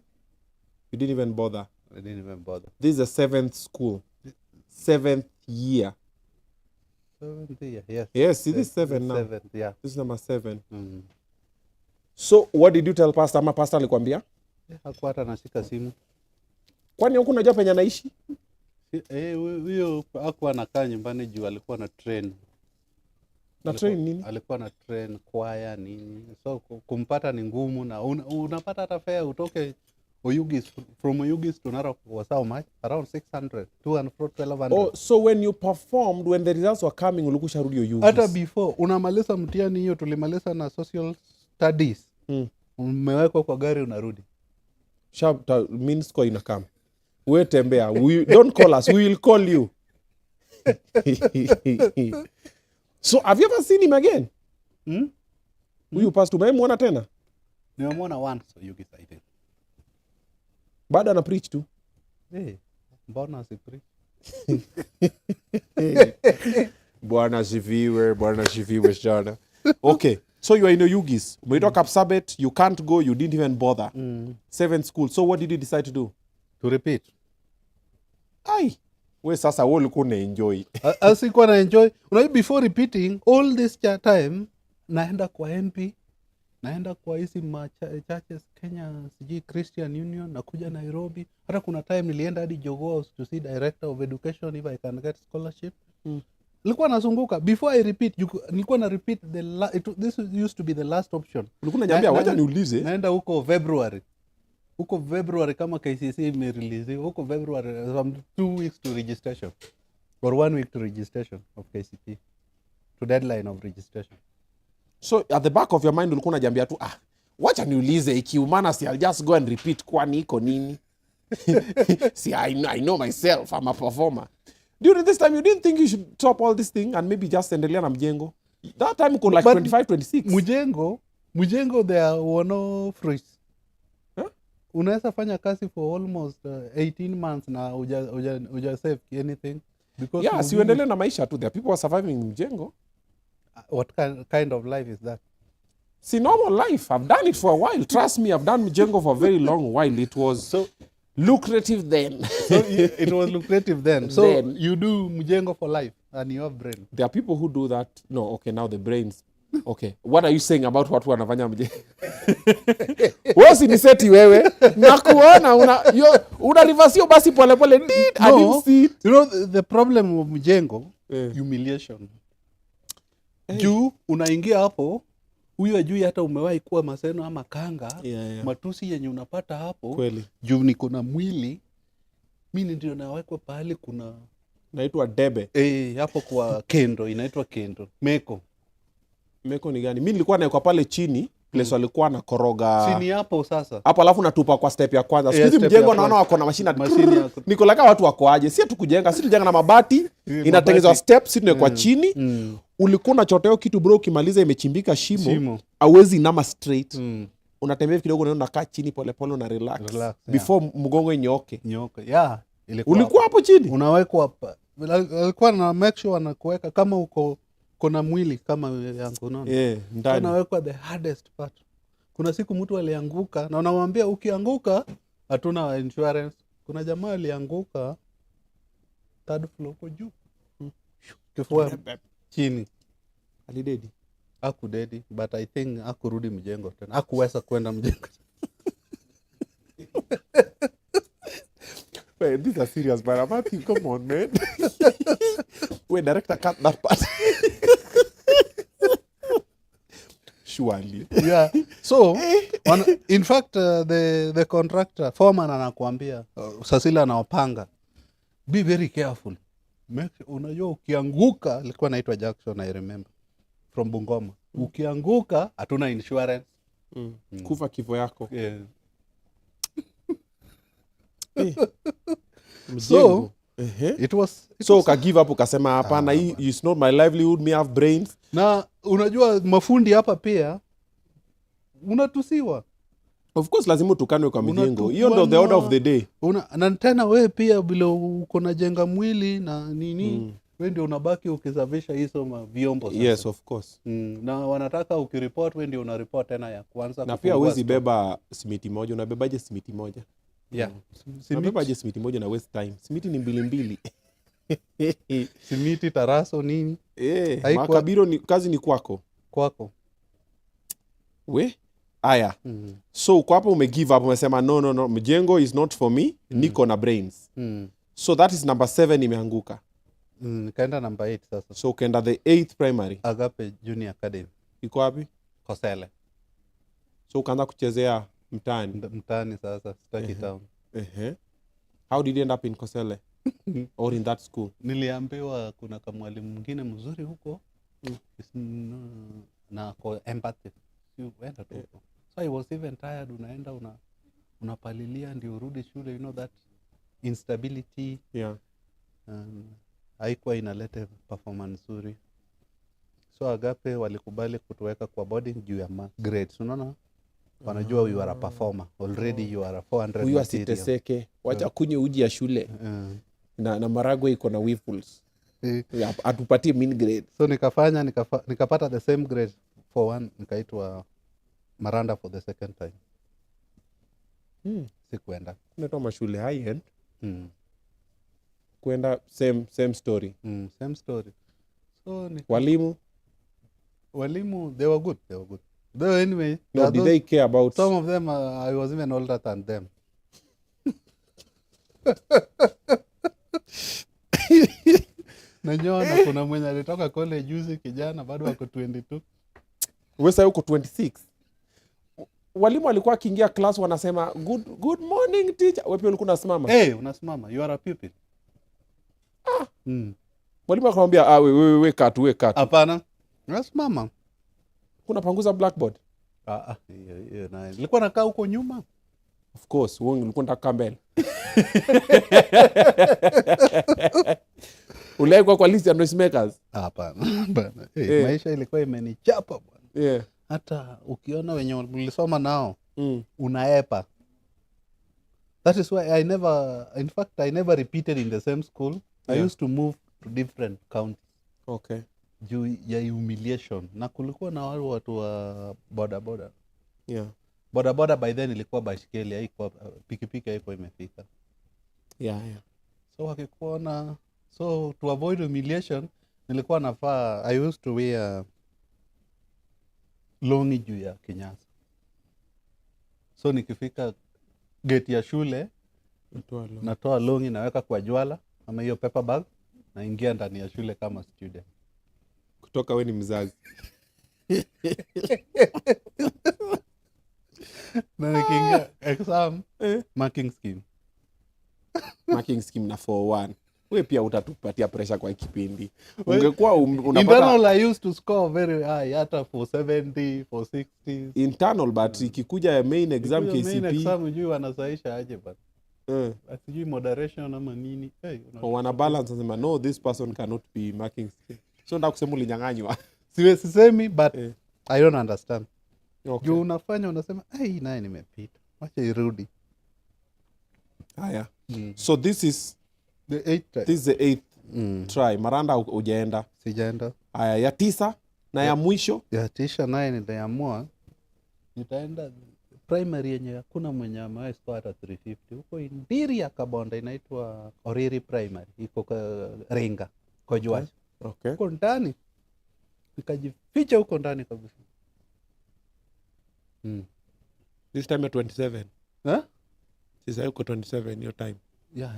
You didn't even bother. I didn't even bother. This is the 7th school. 7th year. 7th year, yes. Yes, it is 7 now. 7th, yeah. This is number 7. So, what did you tell pastor? Ama pastor alikwambia? Hakuwa hata nashika simu. Kwani huko unajua penye anaishi? Huyo hakuwa anakaa nyumbani juu alikuwa na train. Train nini? Alikuwa na train choir nini. So kumpata ni ngumu na unapata hata fare utoke Oyugis, from Oyugis to Narok was how much? Around 600, 1200. Oh, so when you performed, when the results were coming, ulikusha rudi Oyugis? Hata before, unamaliza mtihani hiyo tulimaliza na social studies. Umewekwa kwa gari unarudi. Sharp means kwa inakam. We tembea. Don't call us, we will call you. So have you ever seen him again? Huyu pastor umemwona tena? Nimemwona once Oyugis, I think. Bado ana preach tu. Mbona asipreach? Bwana asifiwe jana. Okay, so you are in Oyugis. Umeitwa Kapsabet, you can't go, you didn't even bother. 7th school. So what did you decide to do? To repeat. Ai, we sasa wewe ulikuwa unaenjoy. Asikuwa na enjoy. Before repeating all this time, naenda kwa MP, naenda kwa hizi churches Kenya, sijui Christian Union, nakuja Nairobi. Hata kuna time nilienda hadi Jogoo to see director of education if I can get scholarship. Nilikuwa nazunguka. Before I repeat, nilikuwa na repeat this used to be the last option. Ulikuwa unaniambia wacha niulize. Naenda huko February. Huko February kama KCSE imerelease. Huko February some 2 weeks to registration. Or 1 week to registration of KCP. To deadline of registration. So at the back of your mind ulikuwa unajiambia tu wacha niulize ikiumana si I'll just go and repeat kwani iko nini. See, I know myself, I'm a performer. During this time you didn't think you should stop all this thing and maybe just endelea na mjengo? That time uko like 25 26. Mjengo there were no fruits. Unaweza fanya kazi for almost 18 months na uja save anything because si uendelee na maisha tu. There people are surviving in mjengo. What kind of life is that? See, normal life. I've done it for a while. Trust me, I've done mjengo for a very long while. It was so lucrative then. It was lucrative then. So then, you do mjengo for life and you have brain. There are people who do that. No, okay, now the brains. Okay, what are you saying about watu wanafanya mjengo? Wewe si niseti wewe. Nakuona una reverse basi pole pole. I didn't see it. You know the problem of mjengo, humiliation. Juu unaingia hapo huyo ajui hata umewahi kuwa Maseno ama Kanga. Matusi yenye unapata hapo kweli. Juu niko na mwili mimi ndio nawekwa pahali kuna naitwa debe. Hapo kwa kendo inaitwa kendo. Meko ni gani? Mimi nilikuwa naekwa pale chini place walikuwa na koroga. Chini hapo sasa. Hapo alafu natupa kwa step ya kwanza. Siku hizi mjengo naona wako na mashine. Niko like watu wako aje? Si tukujenga, si tujenga na mabati, inatengenezwa step, si tunawekwa chini. Ulikuwa unachoteo kitu bro, ukimaliza imechimbika shimo, hauwezi inama straight. Unatembea kidogo unaenda kaa chini pole pole na relax before mgongo inyoke. Ulikuwa hapo chini. Unawekwa hapa. Alikuwa na make sure anakuweka kama uko kuna mwili kama yangu unaona. Ndani. Unawekwa the hardest part. Kuna siku mtu alianguka na unamwambia ukianguka hatuna insurance. Kuna jamaa alianguka 3rd floor kwa juu. Kifua chini. Alidedi. Hakudedi, but I think hakurudi mjengo tena. Hakuweza kwenda mjengo. Wait, these are serious, but Matthew, come on, man. Wait, director, cut that part. Surely. So, in fact, the contractor, foreman anakuambia, Sasila anaopanga, be very careful. Unajua ukianguka, ilikuwa naitwa Jackson, I remember, from Bungoma. Ukianguka, hatuna insurance. Kufa kifo yako. So it was ka give up ukasema hapana, hii is not my livelihood, me have brains. Na unajua mafundi hapa pia unatusiwa. Of course lazima tukanwe kwa mijengo. Hiyo ndio the order of the day. Na tena wewe pia bila uko na jenga mwili na nini, wewe ndio unabaki ukisavisha hizo vyombo sasa. Yes, of course. Na wanataka ukireport wewe ndio una report tena ya kwanza. Na pia huwezi beba simiti moja, unabebaje simiti moja? Yeah. Unabebaje simiti moja na waste time? Simiti ni mbili. Simiti, taraso nini? Makabiro ni kazi ni kwako. Aya. So uko hapo umegive up, umesema no, mjengo is not for me, niko na brains. So that is number 7 imeanguka. Nikaenda number 8 sasa. So ukaenda the 8th primary. Agape Junior Academy. Iko wapi? Kosele. So ukaanza kuchezea mtaani. Mtaani sasa, sitaki town. How did you end up in Kosele? Or in that school? Niliambiwa kuna mwalimu mwingine mzuri huko. Na kwa empathy. Wenda tu. So I was even tired, unaenda unapalilia ndio urudi shule, you know that instability. Yeah. Haikuwa inaleta performance nzuri. So Agape walikubali kutuweka kwa boarding juu ya grades, unaona? Wanajua you are a performer. Already you are a 400 huyu asiteseke. Wacha kunye uji ya shule. Na Maragwe iko na whiffles. Atupatie mean grade. So nikapata the same grade for one, nikaitwa Maranda for the second time. Sikuenda. Unaitwa mashule high end. Kuenda same story. Same story. So walimu they were good. Though anyway, no, did they care about some of them? I was even older than them. Najua kuna mwenye alitoka college juzi, kijana bado wako 22. Wewe sasa uko 26. Walimu walikuwa akiingia class wanasema good morning teacher. Wewe pia ulikuwa unasimama? Unasimama. You are a pupil. Walimu akamwambia we cut. Hapana. Unasimama. Kuna panguza blackboard? Hiyo naye. Nilikuwa nakaa huko nyuma. Of course, wewe ulikuwa unataka mbele. Ulikuwa kwa list ya noisemakers? Hapana. Maisha ilikuwa imenichapa bwana. Hata ukiona wenye ulisoma nao unaepa. That is why I never repeated in the same school. I used to move to different counties. Okay. Juu ya humiliation. Na kulikuwa na watu wa boda. Yeah. Boda by then ilikuwa baiskeli, haikuwa pikipiki, haikuwa imefika. Yeah. So wakikuona, so to avoid humiliation nilikuwa nafaa, I used to wear longi juu ya kinyasa. So nikifika gate ya shule natoa longi, naweka kwa jwala ama hiyo paper bag, naingia ndani ya shule kama student. Kutoka wewe ni mzazi. Na nikiingia exam marking scheme na 4-1. Wewe pia utatupatia pressure kwa kipindi. Ungekuwa unapata internal, I used to score very high, hata 470, 460 internal, but ikikuja main exam KCP, main exam unajua wanasaisha aje but asijui moderation ama nini. Wana balance, nasema no, this person cannot be marking scheme. So ndio kusema ulinyang'anywa. Sisemi but I don't understand. Okay. Juu unafanya unasema naye nimepita, wacha irudi. Haya. So this is the 8th try. This is the 8th try. Maranda hujaenda? Sijaenda. Haya, ya 9 na ya mwisho? Ya 9 naye niliamua nitaenda primary yenye hakuna mwenye amewahi score hata 350. Huko Indiri ya Kabonda inaitwa Oriri Primary. Iko Ringa, Kojwash. Okay. Huko ndani. Nikajificha huko ndani kabisa. This time at 27. Sasa uko 27 your time. Yeah,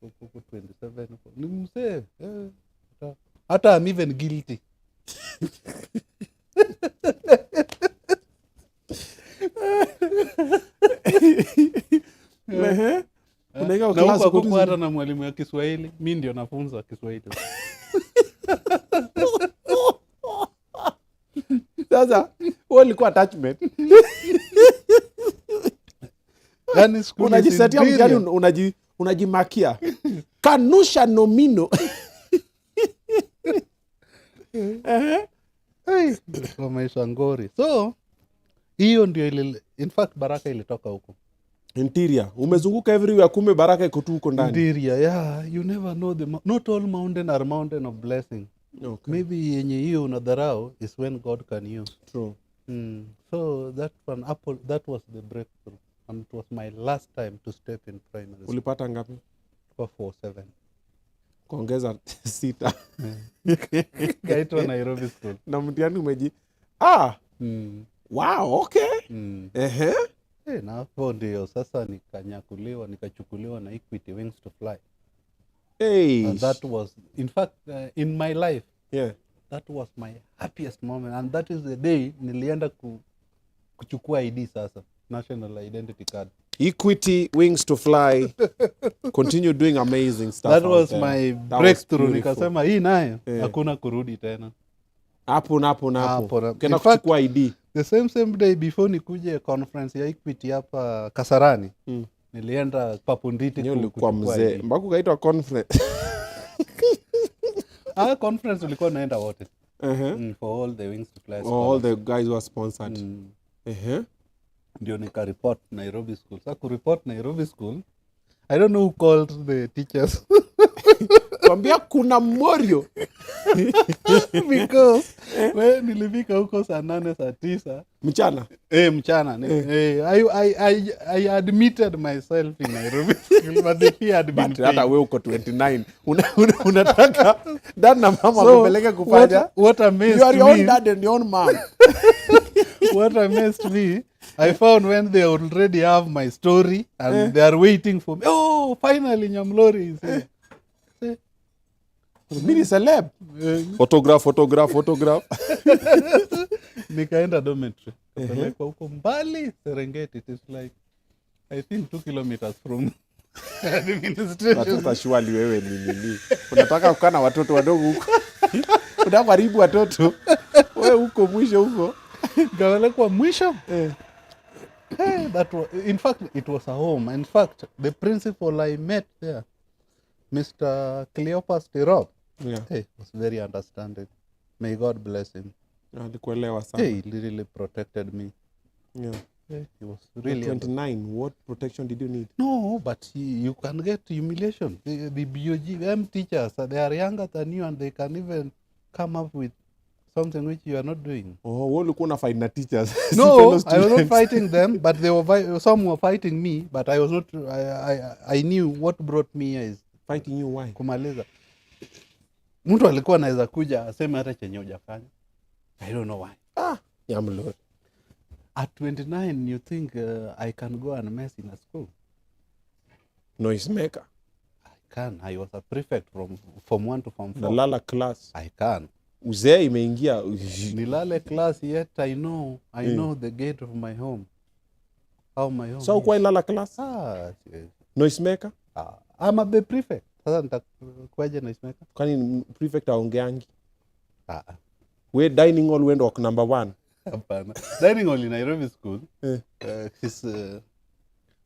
uko 27 uko. Ni mzee. Hata I'm even guilty. Unaingia class huko hata na mwalimu ya Kiswahili, mimi ndio nafunza Kiswahili. Sasa wewe ulikuwa attachment. Yani school unajisetia mtihani unajimakia. Kanusha nomino. Kwa maisha ngori. So, hiyo ndio in fact baraka ilitoka huko. Interior. Umezunguka everywhere, kumbe baraka iko tu huko ndani. Interior, yeah. You never know not all mountain are mountain of blessing. Okay. Maybe yenye hiyo unadharau is when God can use. True. So that was the breakthrough. And it was my last time to step in primary school. Ulipata ngapi? Kwa 4.7. Kuongeza 6. Kaitwa Nairobi school. Na mtihani wow, okay. Na hapo ndio sasa nikachukuliwa na Equity Wings to Fly. And that was, in fact, in my life, that was my happiest moment. And that is the day nilienda kuchukua ID sasa, National Identity Card. Equity Wings to Fly. Continue doing amazing stuff. That was my breakthrough. Nikasema hii nayo hakuna kurudi tena. Hapo. Kena kuchukua ID. The same day before nikuje conference ya Equity hapa Kasarani. Nilienda Papunditi kwa mzee. Mbako kaitwa conference. Conference ulikuwa naenda wote. For all the Wings to Fly. All the guys were sponsored. Ndio nika report Nairobi school. Sasa ku report Nairobi school, I don't know who called the teachers. Kwambia kuna Morio. Because when nilifika huko saa 8 saa 9 mchana. Mchana. I admitted myself in Nairobi school, but he had been. But hata wewe uko 29. Unataka dad na mama wapeleke kufanya. What amazed me. You are your own dad and your own mom. What amazed me, I found when they already have my story and they are waiting for me. Oh, finally Nyamlori is here. Mini celeb. Photograph. Nikaenda dormitory. Pelekwa huko mbali Serengeti. It is like, I think 2 kilometers from administration. Watoto shwali wewe nini? Unataka kukaa na watoto wadogo huko. Unataka karibu watoto. Wewe huko mwisho huko. Gawalekwa mwisho. That was, in fact, it was a home. In fact, the principal I met there, Mr. Cleopas Tirop, was very understanding. May God bless him. Alikuelewa sana. He really protected me. He was really 29. What protection did you need? No, but you can get humiliation. The BOGM teachers, they are younger than you and they can even come up with something which you are not doing. Oh, wewe ulikuwa na fight na teachers. No, I was not fighting them, but some were fighting me, but I was not. I knew what brought me here is fighting you. Why? Kumaliza. Mtu alikuwa anaweza kuja aseme hata chenye hujafanya. I don't know why. Nyamlori. At 29, you think I can go and mess in a school? Noise maker. I can. I was a prefect from Form 1 to Form 4. Nalala class. I can. Uzee imeingia. Nilale class yet I know the gate of my home. How my home. So kwa ilala class? Noise maker? I'm a prefect. Sasa nitakuaje noise maker? Kwani prefect aongeangi? We dining hall wendo kwa number 1. Hapana. Dining hall in Nairobi school. His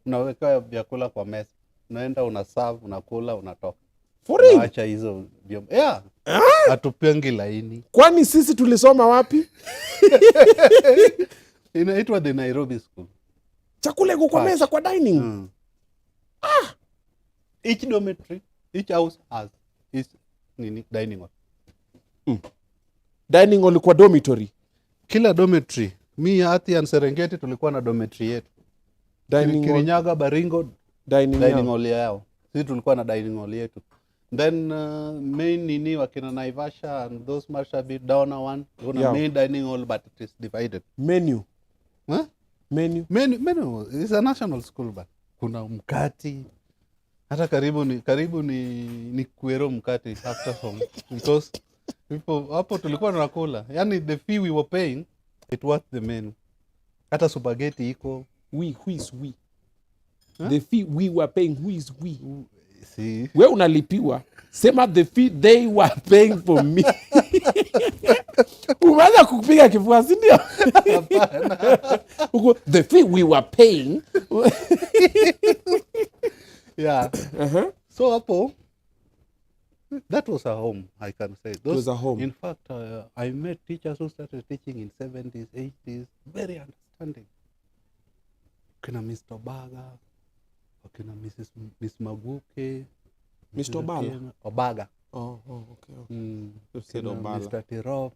unaweka vyakula kwa meza. Unaenda unaserve, unakula, unatoka. For real? Acha hizo vyombo. Atupengi laini. Kwani sisi tulisoma wapi? Inaitwa the Nairobi school. Chakula iko kwa meza kwa dining. Each dormitory, each house has its dining hall. Dining hall kwa dormitory. Kila dormitory. Mi hati and Serengeti tulikuwa na dormitory yetu. Kirinyaga, Baringo, dining hall yao. Sisi tulikuwa na dining hall yetu. Then main wakina Naivasha and those Marshabit down one, main dining hall, but it is divided. Menu. Huh? Menu. It's a national school, but kuna mkati. Hata karibu ni kuero mkati after home. Because hapo tulikuwa tunakula. Yani the fee we were paying, it was the menu. Hata spaghetti iko. Who is we? Huh? The fee we were paying, who is we? See? We unalipiwa. Sema the fee they were paying for me. Umeanza kupiga kifua, si ndio? The fee we were paying. Yeah. So hapo, that was a home, I can say. It was a home. In fact, I met teachers who started teaching in 70s, 80s, very understanding. Kina Mr. Obaga, kina Miss Mabuke, Mr. Obala? Obaga. Oh, okay. You said Obala. Mr. Tirop,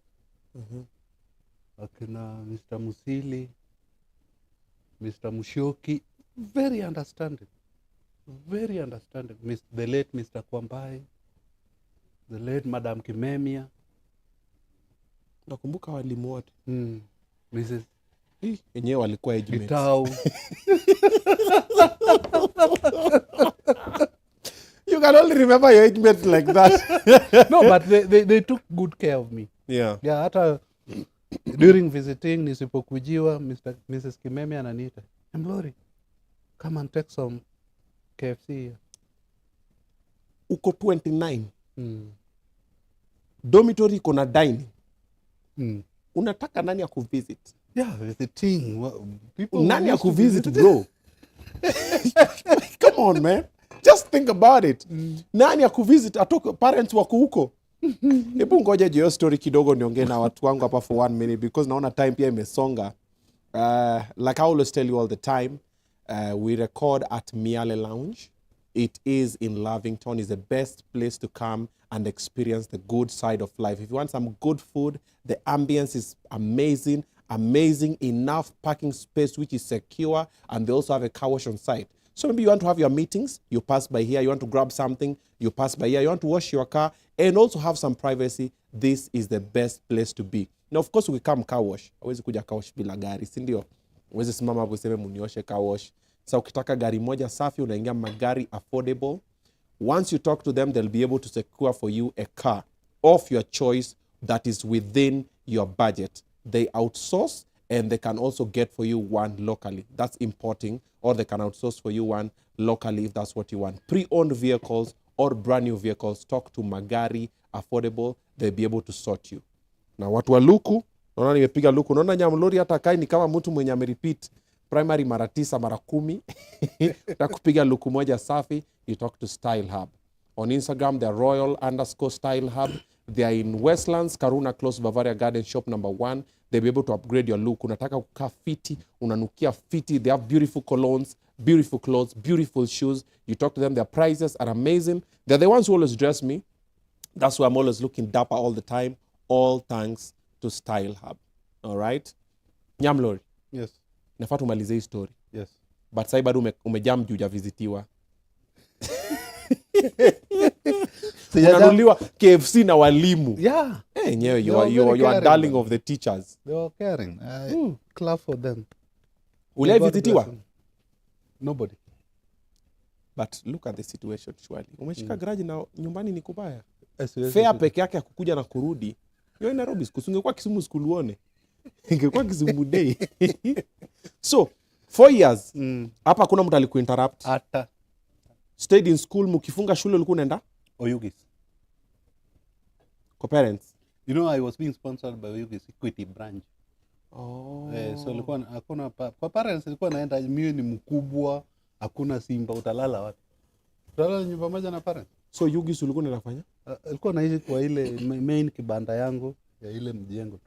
kina Mr. Musili, Mr. Mushoki, very understanding. Very understanding. The late Mr. Kwambai, the late Madam Kimemia. Nakumbuka walimu wote. Mrs. Enyewe walikuwa age mates. Gitau. You can only remember your age mates like that. No, but they took good care of me. Yeah. Yeah, hata during visiting nisipokujiwa, Mrs. Kimemia ananiita, Nyamlori, come and take some KFC here. Uko 29. Dormitory iko na dining. Unataka nani ya kuvisit? Yeah, visiting. Nani ya kuvisit, bro? Come on, man. Just think about it. Nani ya kuvisit? Atoka parents wako huko. Hebu ngoja hiyo story kidogo niongee na watu wangu hapa for 1 minute because naona time pia imesonga. Like I always tell you all the time, we record at Miale Lounge. It is in Lavington. It's the best place to come and experience the good side of life. If you want some good food, the ambience is amazing. Amazing enough parking space which is secure, and they also have a car wash on site. So maybe you want to have your meetings, you pass by here. You want to grab something, you pass by here. You want to wash your car and also have some privacy. This is the best place to be. Now, of course, we come car wash. Hawezi kuja car wash bila gari, si ndio? Hawezi simama hapo useme munioshe car wash. Sasa ukitaka gari moja safi, unaingia magari affordable. Once you talk to them, they'll be able to secure for you a car of your choice that is within your budget. They outsource and they can also get for you one locally. That's importing, or they can outsource for you one locally if that's what you want. Pre-owned vehicles or brand new vehicles, talk to Magari Affordable. They'll be able to sort you. Na watu wa luku, naona nimepiga luku. Naona Nyamlori hata kai ni kama mtu mwenye amerepeat primary mara 9 mara 10. Na kupiga luku moja safi, you talk to Style Hub. On Instagram, they're royal_style hub. They are in Westlands, Karuna Close, Bavaria Garden, shop number 1. They'll be able to upgrade your look. Unataka kukaa fiti, unanukia fiti. They have beautiful colognes, beautiful clothes, beautiful shoes. You talk to them, their prices are amazing. They're the ones who always dress me. That's why I'm always looking dapper all the time. All thanks to Style Hub. All right? Nyamlori. Yes. Nafaa tumalize hii story. Yes. But sai bado umejam juu hujavizitiwa. Unanuliwa KFC na walimu. Yeah. Enyewe you are darling of the teachers. They were caring. Clap for them. Ulivizitiwa? Nobody. But look at the situation surely. Umeshika garage na nyumbani ni kubaya. Fair Peke yake ya kukuja na kurudi. Yo Nairobi ungekuwa Kisumu school uone. Ingekuwa Kisumu day. So 4 years. Hapa kuna mtu alikuinterrupt. Hata. Stayed in school, mukifunga shule ulikuwa unaenda? Oyugis. Kwa parents. You know, I was being sponsored by Oyugis Equity branch. Oh. So ilikuwa hakuna kwa parents ilikuwa naenda, mimi ni mkubwa, hakuna Simba, utalala wapi? Utalala nyumba moja na parents. So Oyugis ulikuwa unafanya? Ilikuwa naishi kwa ile main kibanda yangu ya ile mjengo.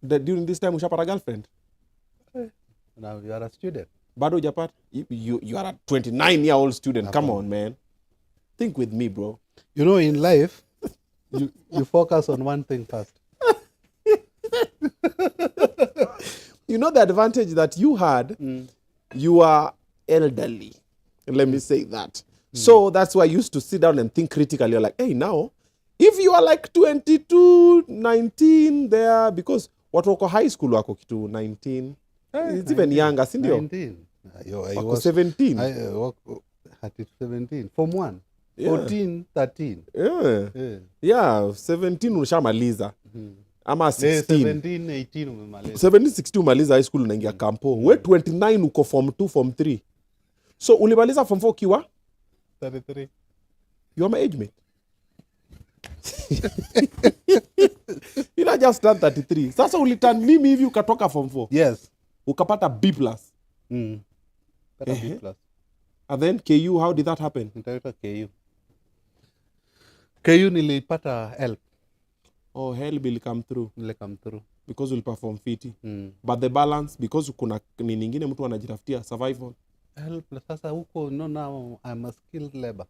During this time ushapata girlfriend? Now you are a student. Bado hujapata? You are a 29-year-old student. Come on, man. Think with me, bro. You know, in life, you focus on one thing first. You know the advantage that you had, you are elderly. Let me say that. So that's why I used to sit down and think critically. You're like, hey, now, if you are like 22, 19 there, because watu wako high school wako kitu 19. It's even younger, si ndio? 19. Wako 17. At 17. Form 1. Yeah. 14, 13. Yeah, 17 ushamaliza. Ama 16. 17, 18 umemaliza. 17, 16 umaliza high school unaingia kampo. We 29 uko form 2, form 3. So ulimaliza form 4 kiwa? 33. You are my age mate. You know, just turned 33. Sasa uliturn mimi hivi ukatoka form 4. Yes. Ukapata B+. Pata B+. And then KU, how did that happen? Nitaita KU. KU nilipata help. Oh, help will come through. Nile come through. Because you'll perform fiti. But the balance, because kuna ni nyingine mtu anajitafutia survival. Help. Sasa huko, no, now I'm a skilled labor.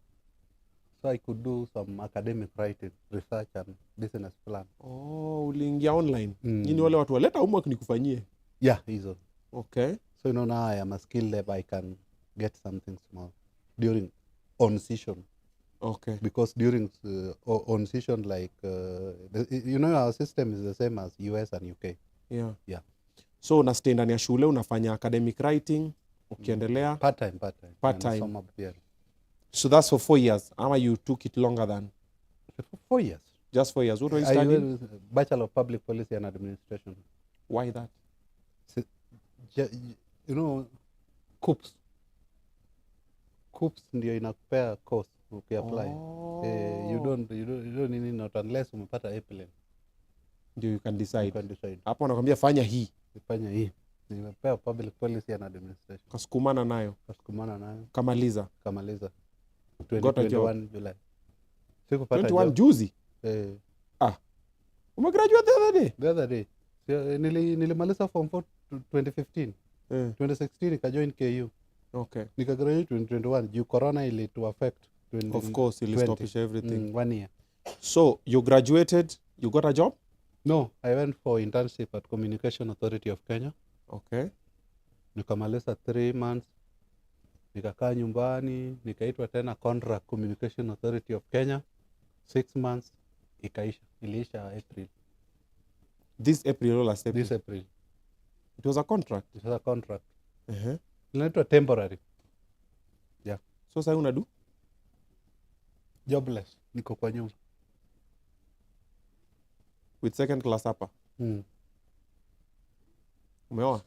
So I could do some academic writing, research and business plan. Oh, uliingia online. Nyinyi wale watu waleta homework nikufanyie. Yeah, hizo. Okay. So now I am a skilled labor, I can get something small during on session. Okay. Because during on session, like our system is the same as US and UK. Yeah. So unastay ndani ya shule unafanya academic writing ukiendelea part time. So that's for 4 years. Ama you took it longer than 4 years? Just 4 years. What were you studying? Bachelor of Public Policy and Administration. Why that? You know, COOPS ndio inakupea course ukiapply. You don't need not unless umepata A+. Ndio you can decide. Hapo anakuambia fanya hii. Fanya hii. Nimepewa Public Policy and Administration. Kasukumana nayo. Kamaliza. 2021 July. Sikupata 21 juzi? Umegraduate the other day. Nilimaliza form 4 2015. 2016 nikajoin KU. Okay. Nikagraduate 2021. Juu corona ili to affect. Of course, it'll stop everything. 1 year. So you graduated, you got a job? No, I went for internship at Communication Authority of Kenya. Okay. Nikamaliza 3 months. Nikakaa nyumbani, nikaitwa tena contract Communication Authority of Kenya. 6 months, iliisha April. This April or last April? This April. It was a contract? It was a contract. Inaitwa temporary. Yeah. So sasa unadu? Jobless. Niko kwa nyumba. With second class hapa? Umeoa?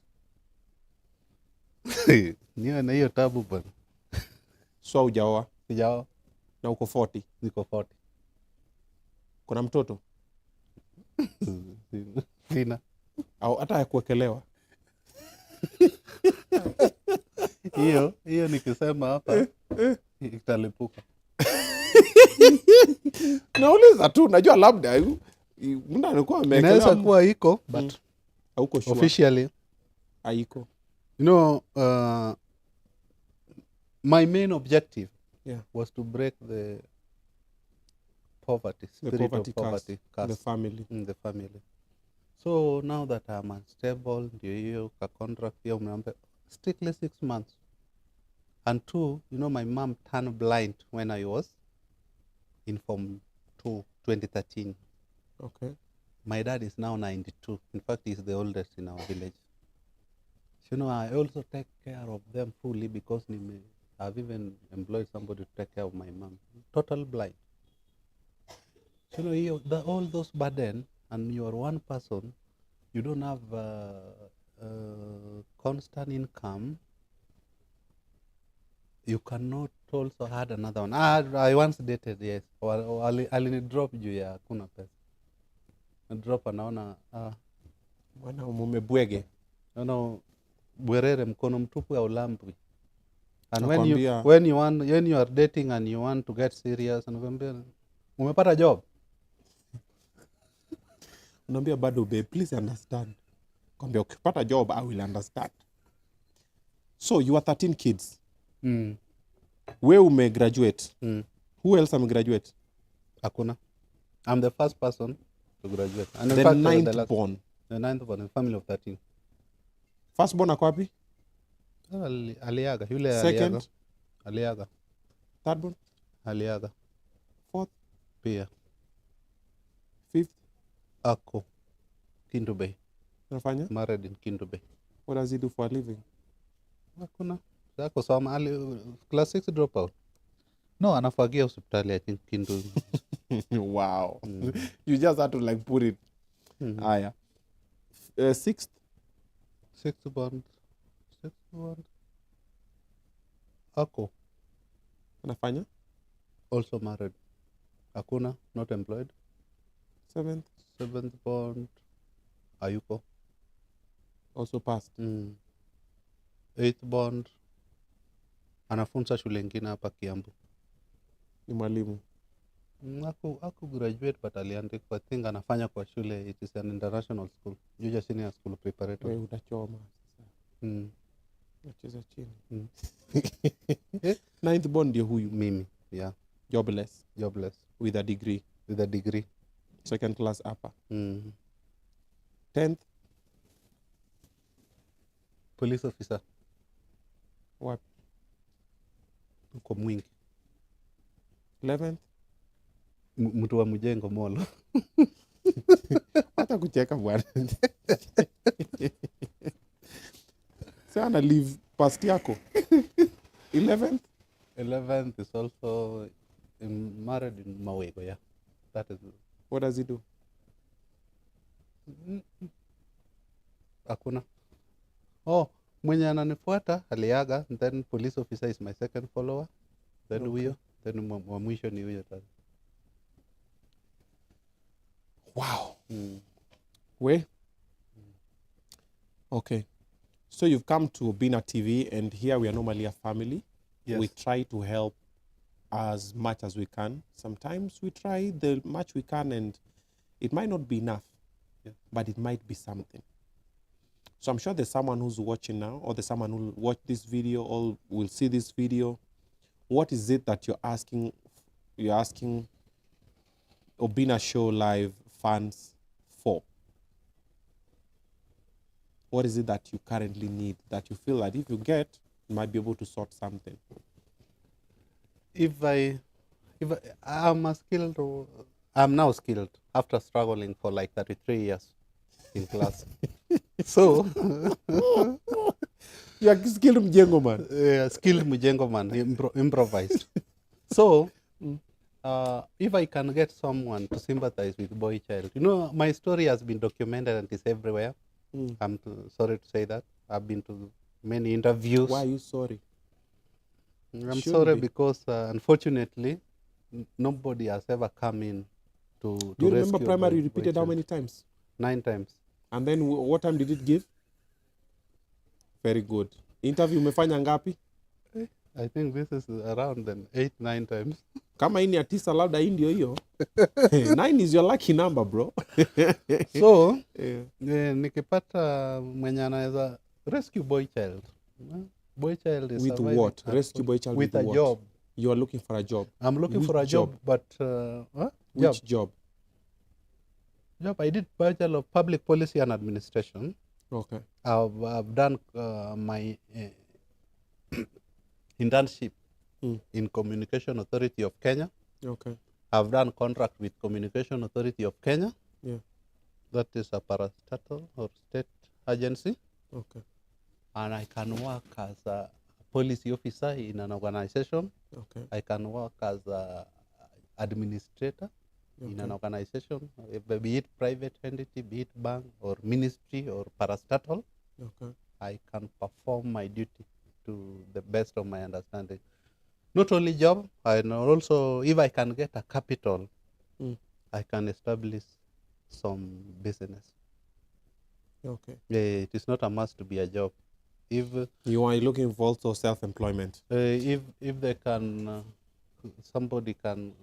Niyo na hiyo tabu bwana. So hujaoa? Sijaoa. Na uko 40? Niko 40. Kuna mtoto? Sina. Au hata ya kuwekelewa? Hiyo nikisema hapa italipuka. Nauliza tu, najua labda munda alikuwa amewekelewa. Inaweza kuwa iko but hauko sure. Officially haiko. You know, my main objective was to break the poverty, spirit of poverty curse in the family. So now that I'm unstable, ndio hiyo ka contract hiyo mnaomba strictly 6 months. And 2, you know, my mom turned blind when I was in form 2, 2013. Okay. My dad is now 92. In fact, he's the oldest in our village. So, you know, I also take care of them fully because I've even employed somebody to take care of my mom. Total blind. So, you know, all those burden, and you are one person, you don't have constant income, you cannot also add another one. I once dated, yes. Alinidrop juu ya hakuna pesa. Drop anaona bwana mumebwege. No, bwerere mkono mtupu ya ulambwi. And when you are dating and you want to get serious, anakuambia umepata job. Unaambia bado babe, please understand. Kwambia ukipata job I will understand. So you are 13 kids. Where umegraduate? Who else graduate? Hakuna. I'm the first person to graduate. And the ninth born. The ninth born in a family of 13. First born ako wapi? Aliaga. Yule second? Aliaga. Third born? Aliaga. Fourth? Pia. Fifth? Ako. Kindu Bay. Unafanya? Married in Kindu Bay. What does he do for a living? Hakuna. Ako soma class 6 dropout. No, anafagia hospitali I think Kindu. Wow. You just had to like put it. Aya. Sixth born. Ako. Anafanya? Also married. Hakuna, not employed. 7th, 7th born, hayuko. also passed. 8th born, anafunza shule ingine hapa Kiambu. Ni mwalimu. Aku graduate but aliandikwa, I think anafanya kwa shule, it is an international school, Juja Senior School Preparatory. Wewe utachoma sasa. Nacheza chini. 9th born ndio huyu. Mimi, yeah. Jobless. Jobless. With a degree. With a degree. Second class upper. 10th. Police officer. Wapi? Uko Mwingi. 11th. Mtu wa mjengo Molo. Hata kucheka bwana. Sana leave past yako. 11th. 11th is also married in Mawego, yeah. That is. What does he do? Hakuna. Oh, mwenye ananifuata aliaga, then police officer is my second follower. Then huyo, then wa mwisho ni huyo tatu. Wow. Where? Okay. So you've come to Obinna TV, and here we are normally a family. Yes. We try to help as much as we can. Sometimes we try the much we can, and it might not be enough, but it might be something. So I'm sure there's someone who's watching now, or there's someone who will watch this video, or will see this video. What is it that you're asking? You're asking Obinna Show Live fans for? What is it that you currently need, that you feel that if you get, you might be able to sort something? I'm now skilled after struggling for like 33 years in class. So, you are skilled mjengo man. Skilled mjengo man, improvised. So, if I can get someone to sympathize with boy child, you know, my story has been documented and is everywhere. I'm sorry to say that. I've been to many interviews. Why are you sorry? I'm sorry because unfortunately, nobody has ever come in to Do you remember rescue primary boy you repeated how child. many times? 9 times. And then what time did it give? Very good. Interview umefanya ngapi? I think this is around 8-9 times. Kama hii ni ya 9 labda hii ndio hiyo. 9 is your lucky number, bro. So, nikipata mwenye anaweza rescue boy child. Boy child is with what? Rescue boy child with a what? Job. You are looking for a job. I'm looking Which for a job, but which job? Job. I did Bachelor of Public Policy and Administration. Okay. I've done my internship in Communication Authority of Kenya. Okay. I've done contract with Communication Authority of Kenya. Yeah. That is a parastatal or state agency. Okay. And I can work as a policy officer in an organization. Okay. I can work as a administrator in an organization, be it private entity, be it bank or ministry or parastatal. Okay. I can perform my duty to the best of my understanding. Not only job, I know also if I can get a capital, I can establish some business. Okay. Yeah, it is not a must to be a job. If you are looking for also self-employment, if they can, somebody can,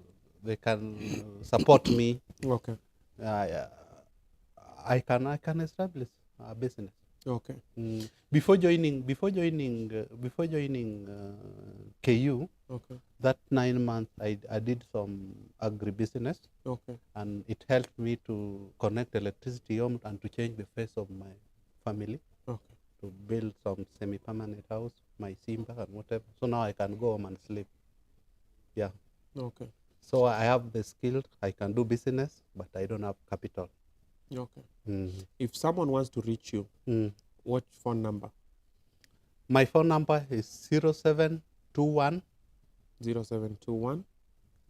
they can support me. Okay. I can establish a business. Okay. Before joining KU, okay, that 9 months I did some agribusiness. Okay. And it helped me to connect electricity home and to change the face of my family. Okay. To build some semi-permanent house, my Simba and whatever. So now I can go home and sleep. Yeah. Okay. So I have the skills, I can do business, but I don't have capital. Okay. If someone wants to reach you, what phone number? My phone number is 0721 0721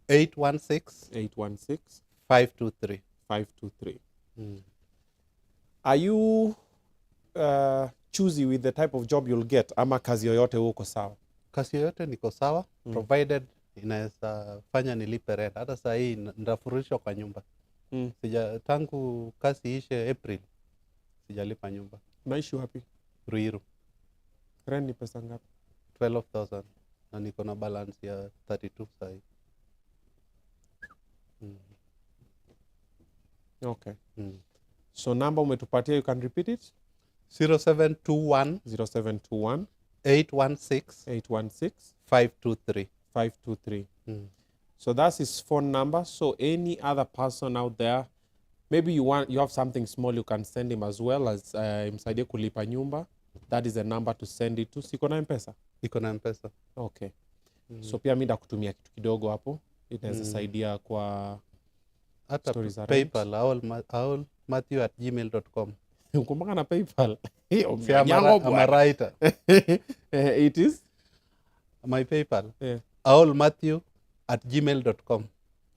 816 816 523. 523. Are you choosy with the type of job you'll get, ama kazi yoyote uko sawa? Kazi yoyote niko sawa, provided inaweza fanya nilipe rent. Hata saa hii ndafurishwa kwa nyumba. Tangu kazi ishe April sijalipa nyumba. Naishi wapi? Ruiru. Rent ni pesa ngapi? 12,000 na niko na balance ya 32 saa hii. Okay. So number umetupatia, you can repeat it? 0721 0721 816 523. 523. So that's his phone number. So any other person out there, maybe you have something small, you can send him as well as msaidie kulipa nyumba. That is the number to send it to. Siko na M-Pesa? Iko na M-Pesa. Okay. So pia mimi ndakutumia kitu kidogo hapo. Inaweza saidia kwa hata PayPal MATHEW@gmail.com. Ukumbuka na PayPal? I'm a writer. It is? My PayPal? Yeah. AOLMATHEW@gmail.com.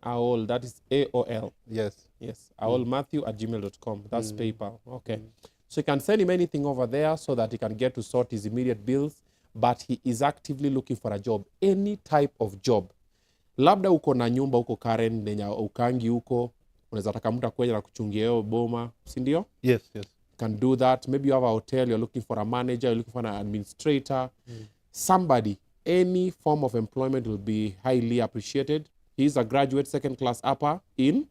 AOL, that is AOL. Yes. Yes. AOLMATHEW@gmail.com. That's PayPal. Okay. So you can send him anything over there so that he can get to sort his immediate bills, but he is actively looking for a job, any type of job. Labda uko na nyumba uko Karen, nenya ukangi uko, unaweza taka mtu akuje na kuchungia hiyo boma, si ndio? Yes, yes. Can do that. Maybe you have a hotel, you're looking for a manager, you're looking for an administrator, somebody, any form of employment will be highly appreciated. He's a graduate second class upper in?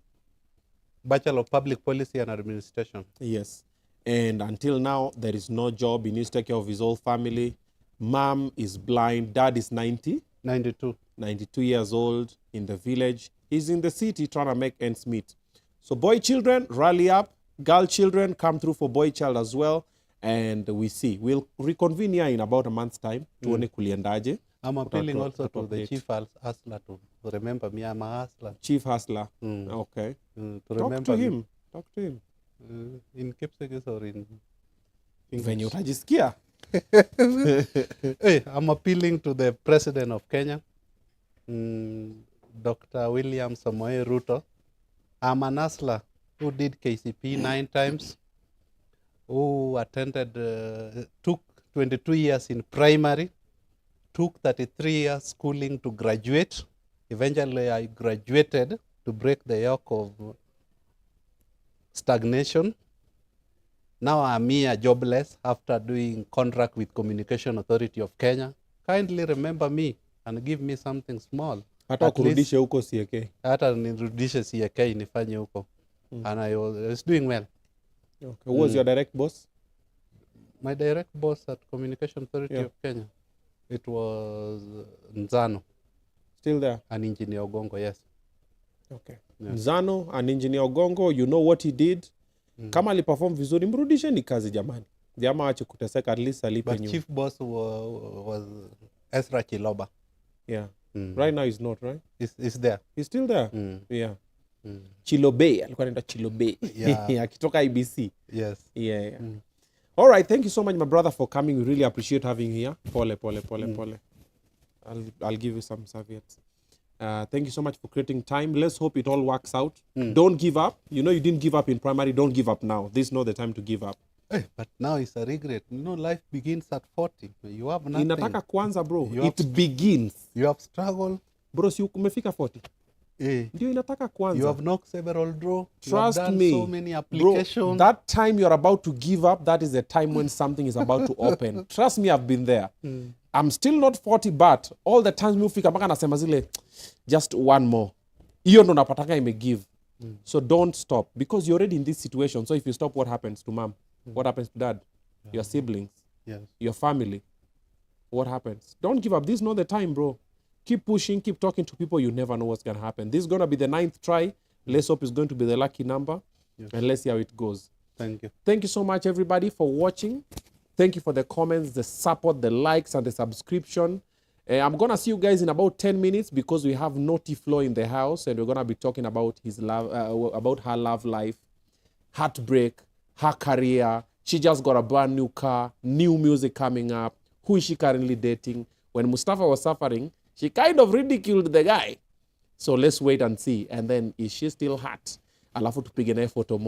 Bachelor of Public Policy and Administration. Yes. And until now, there is no job. He needs to take care of his whole family. Mom is blind. Dad is 92 years old in the village. He's in the city trying to make ends meet. So boy children, rally up. Girl children, come through for boy child as well. And we see. We'll reconvene here in about a month's time. Tuone kuliendaje. I'm appealing also to the chief hustler to remember me. I'm a hustler. Chief hustler. Okay. Talk to him. Talk to him. In Kipsigis or in venye utajisikia. Hey, I'm appealing to the president of Kenya, Dr. William Samoei Ruto. I'm an hustler who did KCP 9 times, who attended, took 22 years in primary, took 33 years schooling to graduate. Eventually, I graduated to break the yoke of stagnation. Now I'm here jobless after doing contract with Communication Authority of Kenya. Kindly remember me and give me something small. Hata kurudishe huko CAK. Hata nirudishe CAK nifanye huko. And I was doing well. Okay. Who was your direct boss? My direct boss at Communication Authority of Kenya, it was Nzano. Still there? An engineer Ogongo, yes. Okay. Yeah. Nzano, an engineer Ogongo, you know what he did. Kama aliperform vizuri, mrudishe ni kazi jamani. Jamaa ache kuteseka, at least alipe nyumba. But chief boss was Ezra Chiloba. Yeah. Right now he's not, right? He's there. He's still there? Yeah. Chilobe, alikuwa anaitwa Chilobe. Yeah. Akitoka IBC. Yes. Yeah. All right, thank you so much, my brother, for coming. We really appreciate having you here. Pole. I'll give you some serviettes. Thank you so much for creating time. Let's hope it all works out. Don't give up. You know you didn't give up in primary. Don't give up now. This is not the time to give up. Hey, but now it's a regret. You know, life begins at 40. You have nothing. Inataka kwanza, bro. It begins. You have struggled. Bro, si umefika 40. Ndio inataka kwanza. You have knocked several draw. Trust you have done me. So many applications. Bro, that time you're about to give up, that is the time when something is about to open. Trust me, I've been there. I'm still not 40, but all the times mufika mpaka nasema zile just one more. Hiyo ndo napataka imegive. So don't stop because you're already in this situation. So if you stop, what happens to mom? What happens to dad? Your siblings? Yes. Your family? What happens? Don't give up. This is not the time, bro. Keep pushing, keep talking to people. You never know what's going to happen. This is going to be the 9th try. Let's hope it's going to be the lucky number. Yes. And let's see how it goes. Thank you. Thank you so much, everybody, for watching. Thank you for the comments, the support, the likes, and the subscription. I'm going to see you guys in about 10 minutes because we have Naughty Flo in the house, and we're going to be talking about his love, about her love life, heartbreak, her career. She just got a brand new car, new music coming up. Who is she currently dating? When Mustafa was suffering, she kind of ridiculed the guy. So let's wait and see. And then, is she still hot? Alafu tupige naye photo moto.